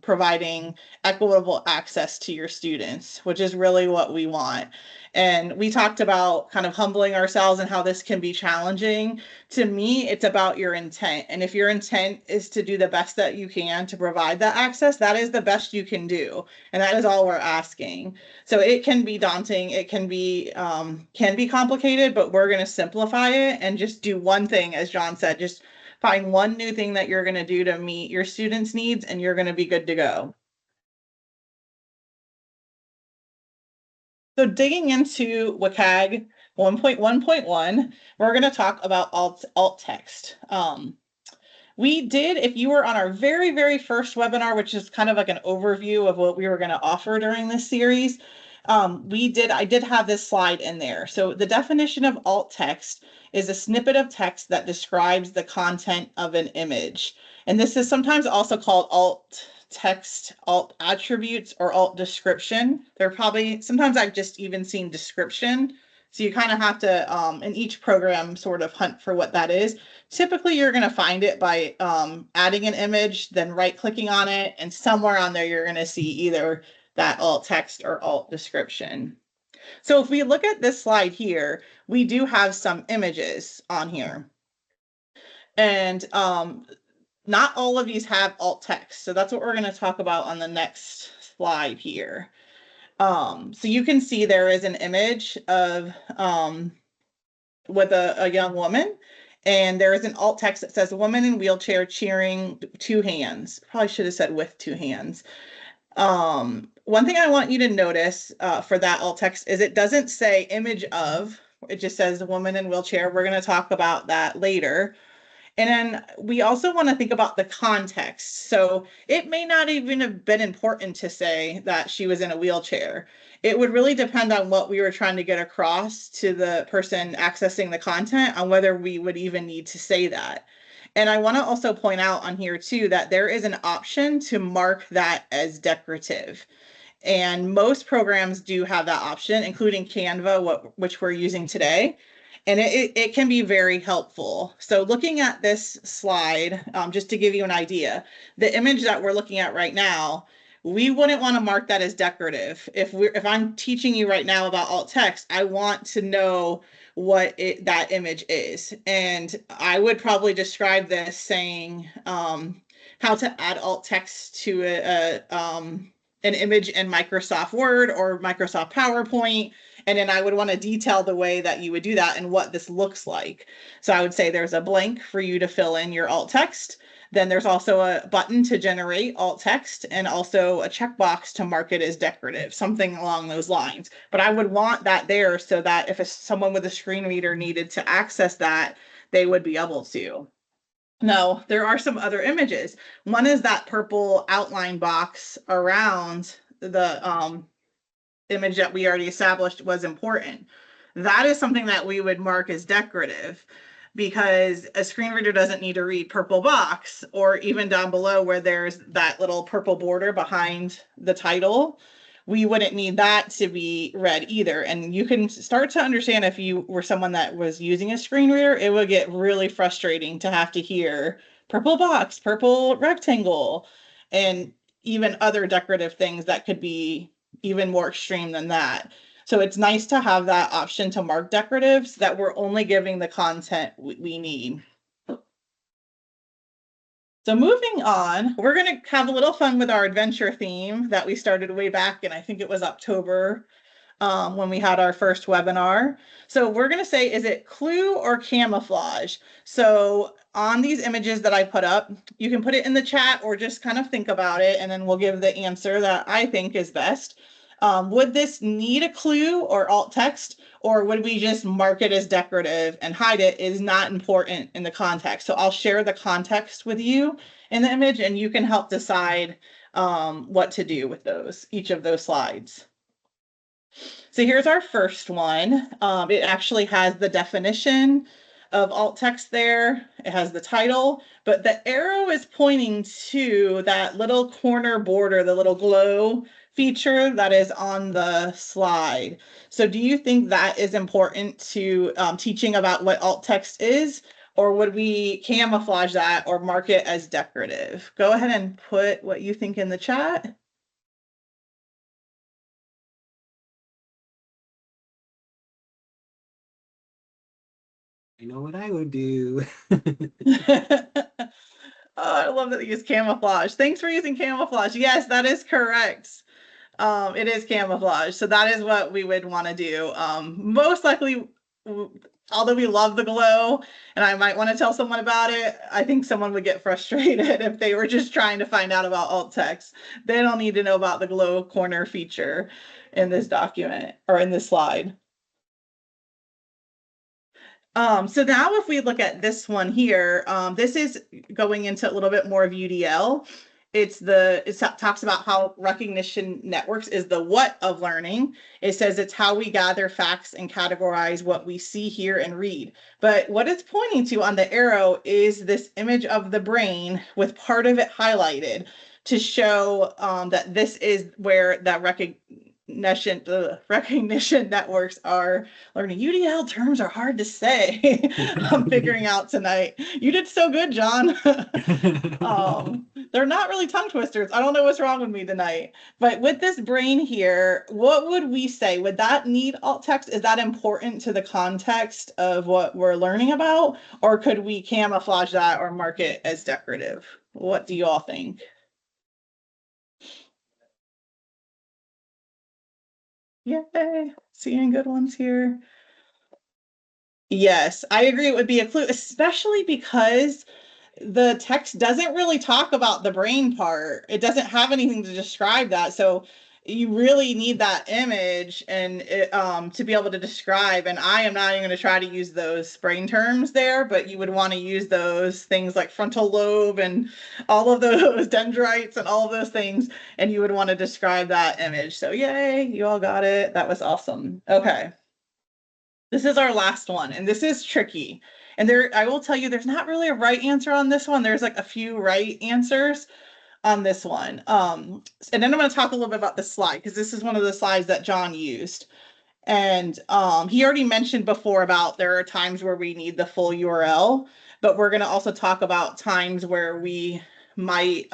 providing equitable access to your students, which is really what we want. And we talked about kind of humbling ourselves and how this can be challenging. To me, it's about your intent. And if your intent is to do the best that you can to provide that access, that is the best you can do. And that is all we're asking. So it can be daunting. It can be complicated, but we're going to simplify it and just do one thing, as John said, just find one new thing that you're going to do to meet your students' needs, and you're going to be good to go. So digging into WCAG 1.1.1, we're going to talk about alt text. We did, if you were on our very, very first webinar, which is kind of like an overview of what we were going to offer during this series, I did have this slide in there. So the definition of alt text is a snippet of text that describes the content of an image. And this is sometimes also called alt text, alt attributes, or alt description. They're probably, sometimes I've just even seen description. So you kind of have to, in each program, sort of hunt for what that is. Typically, you're going to find it by adding an image, then right-clicking on it, and somewhere on there, you're going to see either that alt text or alt description. So if we look at this slide here, we do have some images on here. And not all of these have alt text. So that's what we're going to talk about on the next slide here. So you can see there is an image of with a young woman, and there is an alt text that says woman in wheelchair cheering, 2 hands. Probably should have said with 2 hands. One thing I want you to notice for that alt text is it doesn't say image of, it just says a woman in wheelchair. We're going to talk about that later. And then we also want to think about the context. So it may not even have been important to say that she was in a wheelchair. It would really depend on what we were trying to get across to the person accessing the content on whether we would even need to say that. And I want to also point out on here too that there is an option to mark that as decorative. And most programs do have that option, including Canva, which we're using today. And it can be very helpful. So looking at this slide, just to give you an idea, the image that we're looking at right now, we wouldn't want to mark that as decorative. If I'm teaching you right now about alt text, I want to know what that image is. And I would probably describe this saying how to add alt text to an image in Microsoft Word or Microsoft PowerPoint. And then I would want to detail the way that you would do that and what this looks like. So I would say there's a blank for you to fill in your alt text. Then there's also a button to generate alt text and also a checkbox to mark it as decorative, something along those lines. But I would want that there so that if someone with a screen reader needed to access that, they would be able to. No, there are some other images. One is that purple outline box around the image that we already established was important. That is something that we would mark as decorative because a screen reader doesn't need to read purple box, or even down below where there's that little purple border behind the title. we wouldn't need that to be read either. And you can start to understand if you were someone that was using a screen reader, it would get really frustrating to have to hear purple box, purple rectangle, and even other decorative things that could be even more extreme than that. So it's nice to have that option to mark decoratives that we're only giving the content we need. So moving on, we're going to have a little fun with our adventure theme that we started way back in, I think it was October, when we had our first webinar. So we're going to say, is it clue or camouflage? So on these images that I put up, you can put it in the chat or just kind of think about it, and then we'll give the answer that I think is best. Would this need a clue or alt text, or would we just mark it as decorative and hide it? Is not important in the context. So I'll share the context with you in the image, and you can help decide what to do with each of those slides. So here's our first one. It actually has the definition of alt text there. It has the title, but the arrow is pointing to that little corner border, the little glow feature that is on the slide. So do you think that is important to teaching about what alt text is, or would we camouflage that or mark it as decorative? Go ahead and put what you think in the chat. I know what I would do. Oh, I love that they use camouflage. Thanks for using camouflage. Yes, that is correct. It is camouflage. So that is what we would want to do. Most likely, although we love the glow and I might want to tell someone about it, I think someone would get frustrated if they were just trying to find out about alt text. They don't need to know about the glow corner feature in this document or in this slide. So now if we look at this one here, this is going into a little bit more of UDL. It talks about how recognition networks is the what of learning. It says it's how we gather facts and categorize what we see, hear, and read. But what it's pointing to on the arrow is this image of the brain with part of it highlighted to show that this is where that recognition networks are learning. UDL terms are hard to say. I'm figuring out tonight. You did so good, John. They're not really tongue twisters. I don't know what's wrong with me tonight. But with this brain here, what would we say? Would that need alt text? Is that important to the context of what we're learning about? Or could we camouflage that or mark it as decorative? What do you all think? Yay, seeing good ones here. Yes, I agree. It would be a clue, especially because the text doesn't really talk about the brain part. It doesn't have anything to describe that. So you really need that image and to be able to describe. And I am not even going to try to use those brain terms there, but you would want to use those things like frontal lobe and all of those dendrites and all of those things. And you would want to describe that image. So yay, you all got it. That was awesome. Okay. This is our last one, and this is tricky. And I will tell you, there's not really a right answer on this one. There's like a few right answers on this one. And then I'm going to talk a little bit about the slide because this is one of the slides that John used. And he already mentioned before about there are times where we need the full URL, but we're going to also talk about times where we might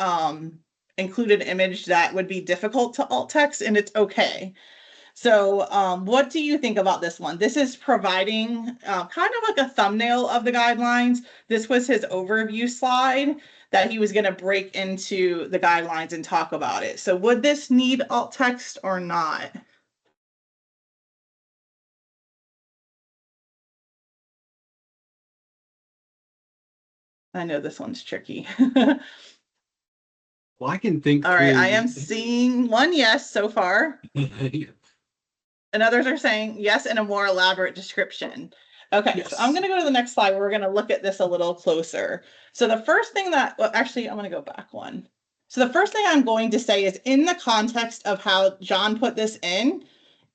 include an image that would be difficult to alt text, and it's okay. So what do you think about this one? This is providing kind of like a thumbnail of the guidelines. This was his overview slide that he was going to break into the guidelines and talk about it. So would this need alt text or not? I know this one's tricky. Well, I can think All right, I am seeing one yes so far. And others are saying yes in a more elaborate description. Okay, yes. So I'm going to go to the next slide where we're going to look at this a little closer. So the first thing actually, I'm going to go back one. So the first thing I'm going to say is in the context of how John put this in,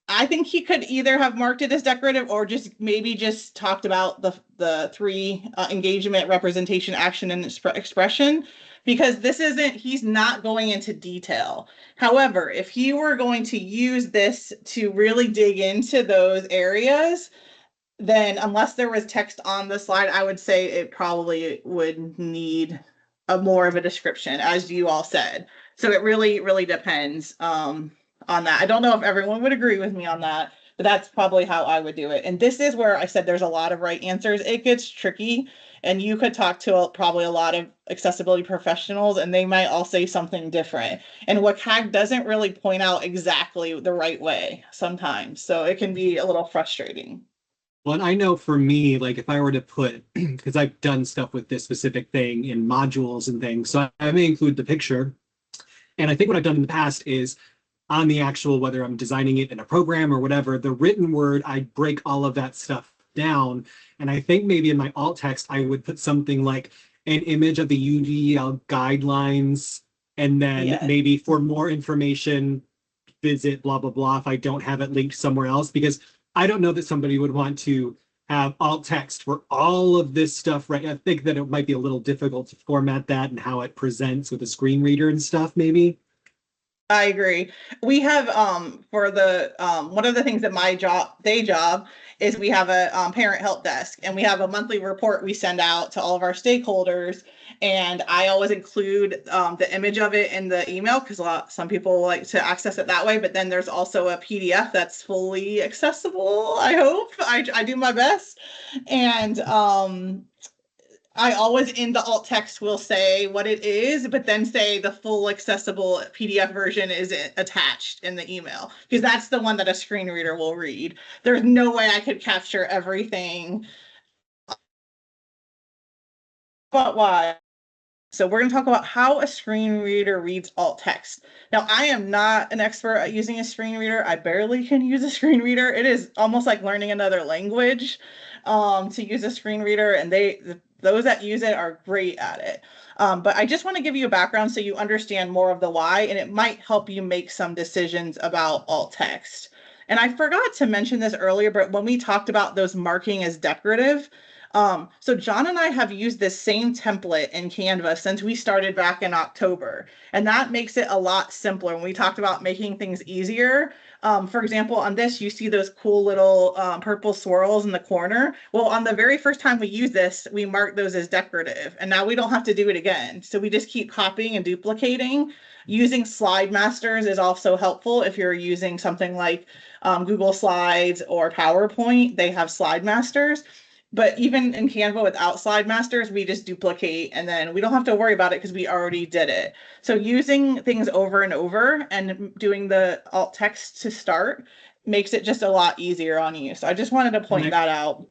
I think he could either have marked it as decorative or maybe just talked about the three engagement, representation, action, and expression. because he's not going into detail. However, if he were going to use this to really dig into those areas, then unless there was text on the slide, I would say it probably would need a more of a description, as you all said. So it really, really depends on that. I don't know if everyone would agree with me on that, but that's probably how I would do it. And this is where I said there's a lot of right answers. It gets tricky, and you could talk to probably a lot of accessibility professionals, and they might all say something different. And WCAG doesn't really point out exactly the right way sometimes, so it can be a little frustrating. Well, and I know for me, like if I were to put, because I've done stuff with this specific thing in modules and things, so I may include the picture. And I think what I've done in the past is on the actual, whether I'm designing it in a program or whatever, the written word, I break all of that stuff down. And I think maybe in my alt text, I would put something like an image of the UDL guidelines, and then Yeah. maybe for more information, visit blah, blah, blah, if I don't have it linked somewhere else, because I don't know that somebody would want to have alt text for all of this stuff, right? I think that it might be a little difficult to format that and how it presents with a screen reader and stuff, maybe. I agree. We have for the one of the things that my day job is we have a parent help desk, and we have a monthly report we send out to all of our stakeholders, and I always include the image of it in the email because some people like to access it that way, but then there's also a PDF that's fully accessible. I hope I do my best. And I always in the alt text will say what it is, but then say the full accessible PDF version is attached in the email, because that's the one that a screen reader will read. There's no way I could capture everything. But why? So we're going to talk about how a screen reader reads alt text. Now, I am not an expert at using a screen reader. I barely can use a screen reader. It is almost like learning another language to use a screen reader, and those that use it are great at it. But I just want to give you a background so you understand more of the why, and it might help you make some decisions about alt text. And I forgot to mention this earlier, but when we talked about those marking as decorative, so John and I have used this same template in Canva since we started back in October, and that makes it a lot simpler. When we talked about making things easier, for example, on this, you see those cool little purple swirls in the corner. Well, on the very first time we use this, we marked those as decorative, and now we don't have to do it again. So we just keep copying and duplicating. Using slide masters is also helpful if you're using something like Google Slides or PowerPoint. They have slide masters. But even in Canva without slide masters, we just duplicate, and then we don't have to worry about it because we already did it. So using things over and over and doing the alt text to start makes it just a lot easier on you. So I just wanted to point that out.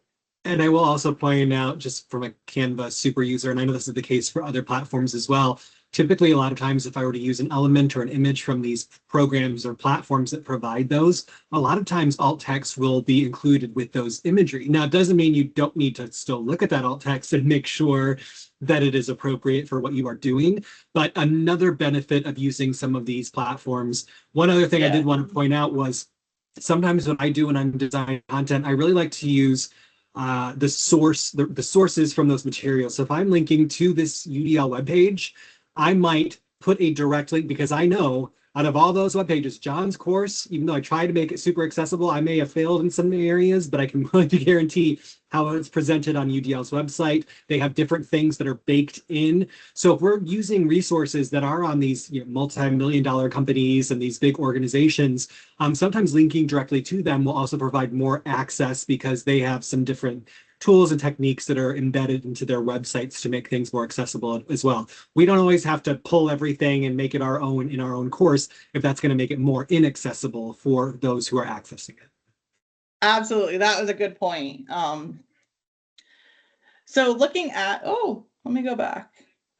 And I will also point out, just from a Canva super user, and I know this is the case for other platforms as well, typically a lot of times if I were to use an element or an image from these programs or platforms that provide those, a lot of times alt text will be included with those imagery. Now, it doesn't mean you don't need to still look at that alt text and make sure that it is appropriate for what you are doing. But another benefit of using some of these platforms, one other thing I did want to point out was sometimes what I do when I'm designing content, I really like to use the sources from those materials. So if I'm linking to this UDL webpage, I might put a direct link, because I know out of all those web pages, John's course, even though I try to make it super accessible, I may have failed in some areas, but I can really guarantee how it's presented on UDL's website. They have different things that are baked in. So if we're using resources that are on these multi-million-dollar companies and these big organizations, sometimes linking directly to them will also provide more access, because they have some different tools and techniques that are embedded into their websites to make things more accessible as well. We don't always have to pull everything and make it our own in our own course if that's going to make it more inaccessible for those who are accessing it. Absolutely. That was a good point. So looking at, let me go back.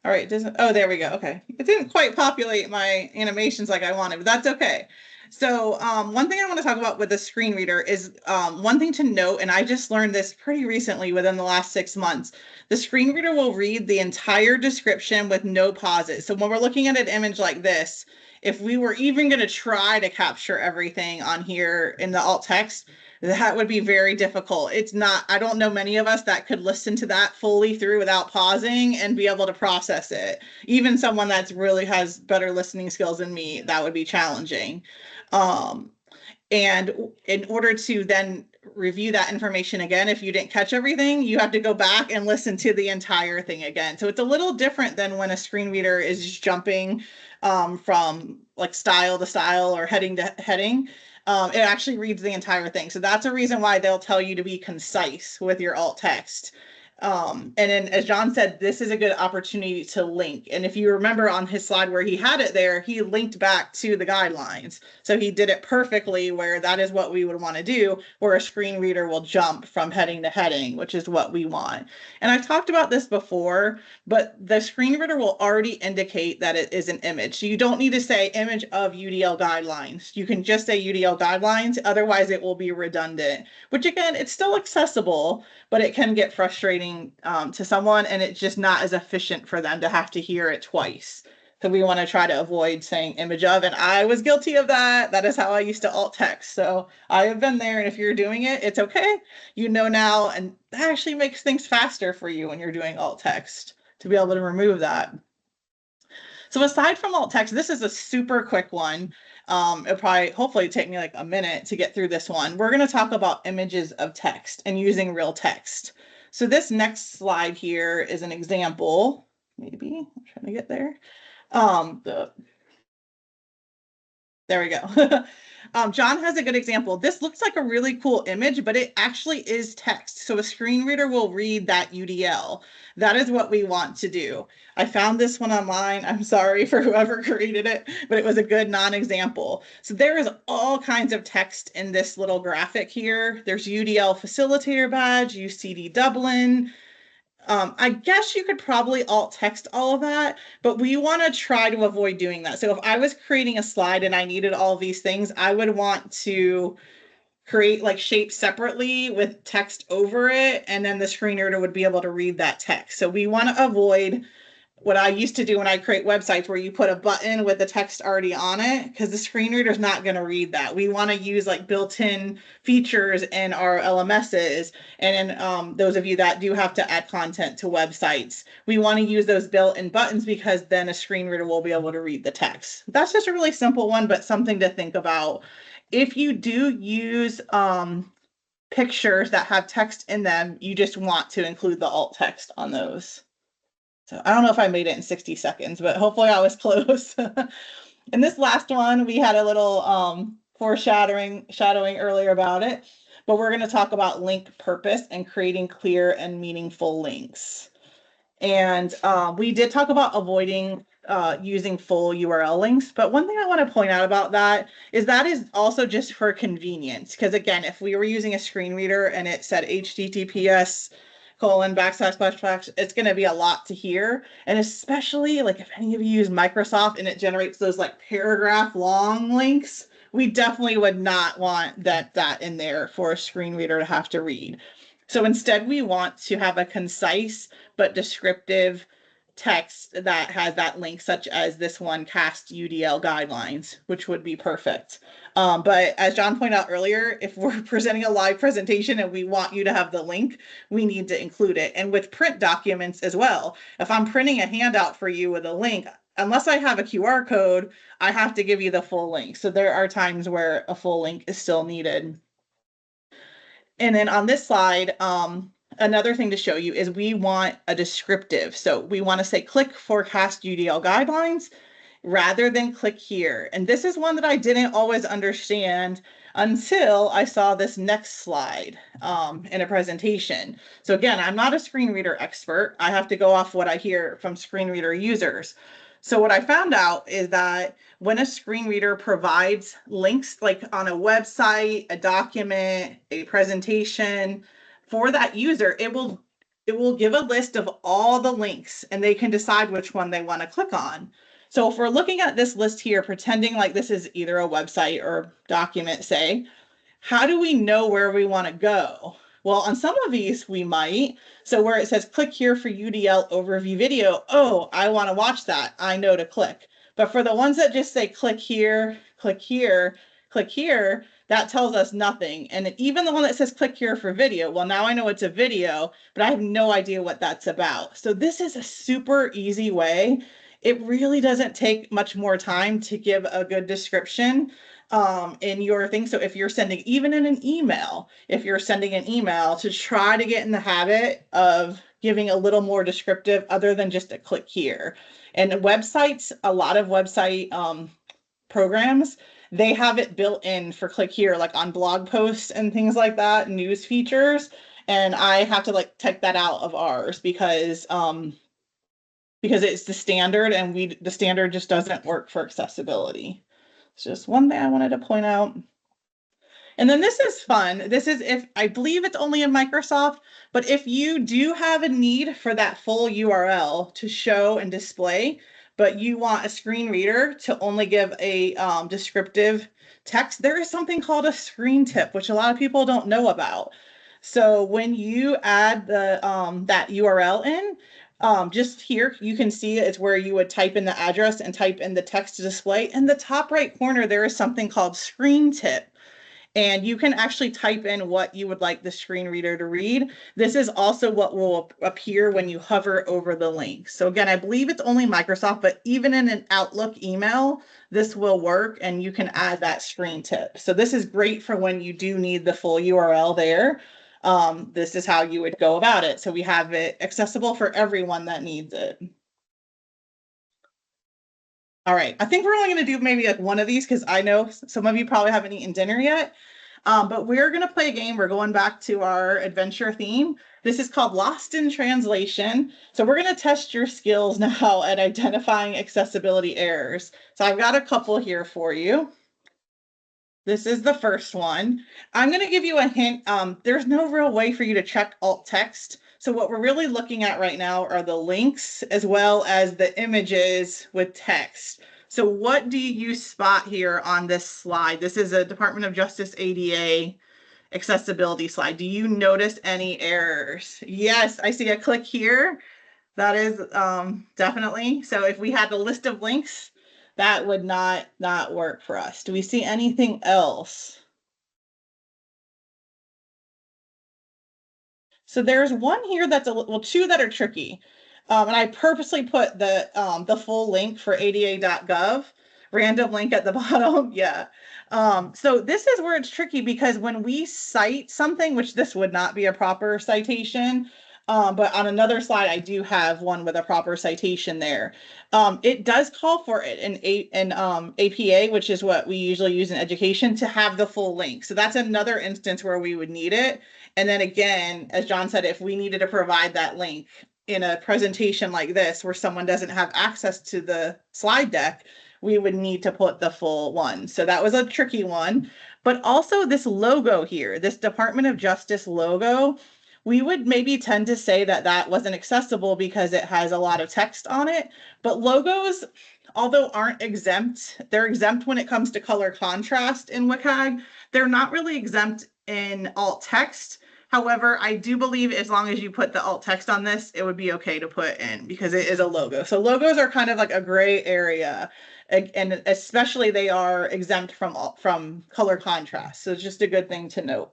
All right, there we go. Okay. It didn't quite populate my animations like I wanted, but that's okay. So one thing I want to talk about with the screen reader is one thing to note, and I just learned this pretty recently within the last 6 months. The screen reader will read the entire description with no pauses. So when we're looking at an image like this, if we were even going to try to capture everything on here in the alt text, that would be very difficult. It's not, I don't know many of us that could listen to that fully through without pausing and be able to process it. Even someone that's really has better listening skills than me, that would be challenging. And in order to then review that information again, if you didn't catch everything, you have to go back and listen to the entire thing again. So it's a little different than when a screen reader is jumping from like style to style or heading to heading. It actually reads the entire thing. So that's a reason why they'll tell you to be concise with your alt text. And then, as John said, this is a good opportunity to link. And if you remember on his slide where he had it there, he linked back to the guidelines. So he did it perfectly where that is what we would want to do, where a screen reader will jump from heading to heading, which is what we want. And I've talked about this before, but the screen reader will already indicate that it is an image. So you don't need to say image of UDL guidelines. You can just say UDL guidelines. Otherwise, it will be redundant, which again, it's still accessible, but it can get frustrating to someone, and it's just not as efficient for them to have to hear it twice. So we want to try to avoid saying image of, and I was guilty of that. That is how I used to alt text. So I have been there, and if you're doing it, it's okay. You know now, and that actually makes things faster for you when you're doing alt text to be able to remove that. So aside from alt text, this is a super quick one. It'll probably, hopefully take me like a minute to get through this one. We're going to talk about images of text and using real text. So this next slide here is an example. Maybe I'm trying to get there. There we go. John has a good example. This looks like a really cool image, but it actually is text. So a screen reader will read that UDL. That is what we want to do. I found this one online. I'm sorry for whoever created it, but it was a good non-example. So there is all kinds of text in this little graphic here. There's UDL facilitator badge, UCD Dublin. I guess you could probably alt text all of that, but we want to try to avoid doing that. So if I was creating a slide and I needed all these things, I would want to create like shapes separately with text over it, and then the screen reader would be able to read that text. So we want to avoid what I used to do when I create websites where you put a button with the text already on it, because the screen reader is not going to read that. We want to use like built-in features in our LMSs. And those of you that do have to add content to websites, we want to use those built-in buttons because then a screen reader will be able to read the text. That's just a really simple one, but something to think about. If you do use pictures that have text in them, you just want to include the alt text on those. So I don't know if I made it in 60 seconds, but hopefully I was close. In this last one, we had a little foreshadowing earlier about it, but we're going to talk about link purpose and creating clear and meaningful links. And we did talk about avoiding using full URL links, but one thing I want to point out about that is also just for convenience. Because again, if we were using a screen reader and it said HTTPS :// it's going to be a lot to hear. And especially like if any of you use Microsoft and it generates those like paragraph long links, we definitely would not want that in there for a screen reader to have to read. So instead, we want to have a concise but descriptive text that has that link, such as this one, CAST UDL guidelines, which would be perfect. But as John pointed out earlier, if we're presenting a live presentation and we want you to have the link, we need to include it. And with print documents as well, if I'm printing a handout for you with a link, unless I have a QR code, I have to give you the full link. So there are times where a full link is still needed. And then on this slide, another thing to show you is we want a descriptive. So we want to say click for CAST UDL guidelines rather than click here. And this is one that I didn't always understand until I saw this next slide in a presentation. So again, I'm not a screen reader expert. I have to go off what I hear from screen reader users. So what I found out is that when a screen reader provides links like on a website, a document, a presentation for that user, it will give a list of all the links and they can decide which one they want to click on. So if we're looking at this list here, pretending like this is either a website or document, say, how do we know where we want to go? Well, on some of these we might. So where it says click here for UDL overview video, oh, I want to watch that. I know to click. But for the ones that just say click here, click here, click here, that tells us nothing. And even the one that says click here for video, well, now I know it's a video, but I have no idea what that's about. So this is a super easy way. It really doesn't take much more time to give a good description in your thing. So if you're sending, even in an email, if you're sending an email, to try to get in the habit of giving a little more descriptive other than just a click here. And websites, a lot of website programs, they have it built in for click here, like on blog posts and things like that, news features. And I have to like take that out of ours because it's the standard, and the standard just doesn't work for accessibility. It's just one thing I wanted to point out. And then this is fun. This is, if I believe it's only in Microsoft, but if you do have a need for that full URL to show and display, but you want a screen reader to only give a descriptive text, there is something called a screen tip, which a lot of people don't know about. So when you add the that URL in, just here, you can see it's where you would type in the address and type in the text to display. In the top right corner, there is something called screen tip. And you can actually type in what you would like the screen reader to read. This is also what will appear when you hover over the link. So again, I believe it's only Microsoft, but even in an Outlook email, this will work, and you can add that screen tip. So this is great for when you do need the full URL there. This is how you would go about it. So we have it accessible for everyone that needs it. All right, I think we're only going to do maybe like one of these because I know some of you probably haven't eaten dinner yet. But we're going to play a game. We're going back to our adventure theme. This is called Lost in Translation. So we're going to test your skills now at identifying accessibility errors. So I've got a couple here for you. This is the first one. I'm going to give you a hint. There's no real way for you to check alt text. So what we're really looking at right now are the links as well as the images with text. So what do you spot here on this slide? This is a Department of Justice ADA accessibility slide. Do you notice any errors? Yes, I see a click here. That is definitely. So if we had a list of links, that would not work for us. Do we see anything else? So there's one here that's two that are tricky. And I purposely put the full link for ada.gov, random link at the bottom. Yeah. So this is where it's tricky, because when we cite something, which this would not be a proper citation, but on another slide, I do have one with a proper citation there. It does call for it in APA, which is what we usually use in education, to have the full link. So that's another instance where we would need it. And then again, as John said, if we needed to provide that link in a presentation like this, where someone doesn't have access to the slide deck, we would need to put the full one. So that was a tricky one. But also this logo here, this Department of Justice logo, we would maybe tend to say that that wasn't accessible because it has a lot of text on it. But logos, although aren't exempt, they're exempt when it comes to color contrast in WCAG. They're not really exempt in alt text. However, I do believe as long as you put the alt text on this, it would be okay to put in because it is a logo. So logos are kind of like a gray area, and especially they are exempt from color contrast. So it's just a good thing to note.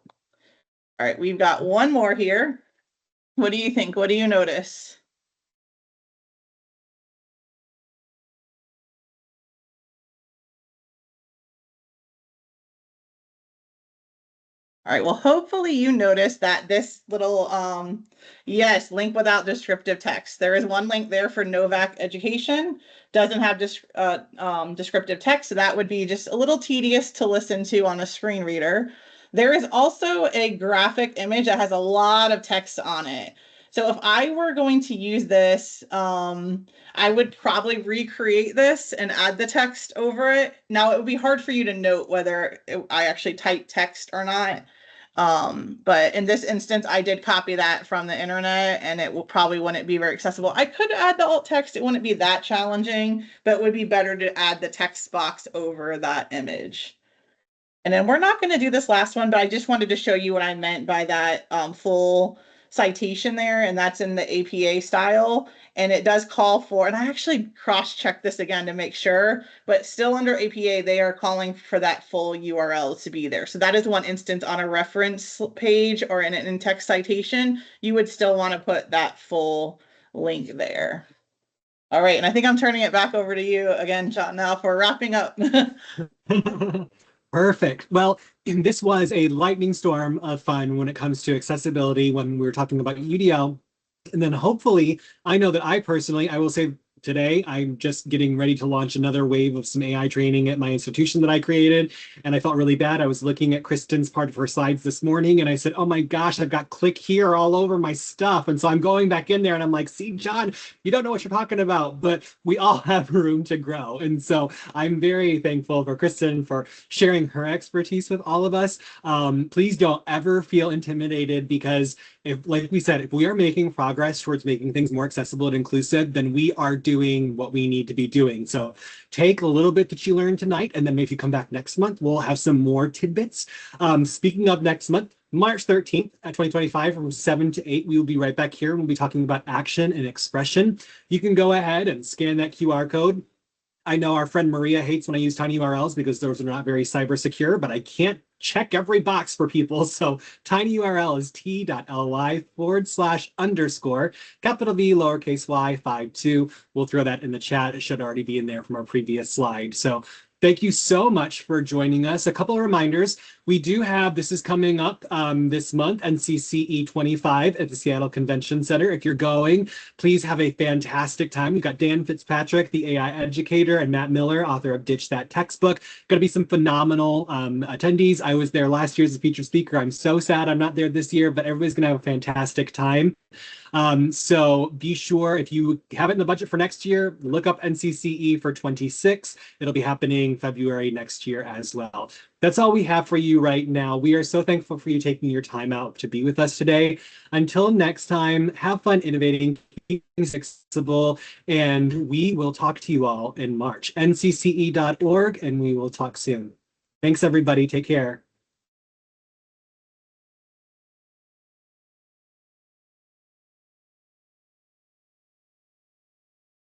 All right, we've got one more here. What do you think? What do you notice? All right, well, hopefully you noticed that this little, yes, link without descriptive text. There is one link there for Novak Education, doesn't have descriptive text, so that would be just a little tedious to listen to on a screen reader. There is also a graphic image that has a lot of text on it. So if I were going to use this, I would probably recreate this and add the text over it. Now, it would be hard for you to note whether I actually typed text or not. But in this instance, I did copy that from the internet, and it probably wouldn't be very accessible. I could add the alt text. It wouldn't be that challenging, but it would be better to add the text box over that image. And then we're not going to do this last one, but I just wanted to show you what I meant by that full citation there, and that's in the APA style. And it does call for, and I actually cross-checked this again to make sure, but still under APA, they are calling for that full URL to be there. So that is one instance on a reference page or in an in-text citation, you would still want to put that full link there. All right, and I think I'm turning it back over to you again, John, now for wrapping up. Perfect. Well, this was a lightning storm of fun when it comes to accessibility when we were talking about UDL. And then hopefully, I know that I will say today, I'm just getting ready to launch another wave of some AI training at my institution that I created. And I felt really bad. I was looking at Kristen's part of her slides this morning and I said, oh my gosh, I've got click here all over my stuff. And so I'm going back in there and I'm like, see, John, you don't know what you're talking about, but we all have room to grow. And so I'm very thankful for Kristen for sharing her expertise with all of us. Please don't ever feel intimidated because if, like we said, if we are making progress towards making things more accessible and inclusive, then we are doing what we need to be doing. So take a little bit that you learned tonight, and then maybe come back next month, we'll have some more tidbits. Speaking of next month, March 13th, 2025, from 7 to 8, we will be right back here. We'll be talking about action and expression. You can go ahead and scan that QR code. I know our friend Maria hates when I use tiny URLs because those are not very cyber secure, but I can't check every box for people. So tiny URL is t.ly/_, capital V, lowercase y, 52. We'll throw that in the chat. It should already be in there from our previous slide. So thank you so much for joining us. A couple of reminders. We do have, this is coming up this month, NCCE 25 at the Seattle Convention Center. If you're going, please have a fantastic time. We've got Dan Fitzpatrick, the AI educator, and Matt Miller, author of Ditch That Textbook. Going to be some phenomenal attendees. I was there last year as a featured speaker. I'm so sad I'm not there this year, but everybody's going to have a fantastic time. So be sure, if you have it in the budget for next year, look up NCCE for 26. It'll be happening February next year as well. That's all we have for you right now. We are so thankful for you taking your time out to be with us today. Until next time, have fun innovating, keep things accessible, and we will talk to you all in March. ncce.org, and we will talk soon. Thanks, everybody. Take care.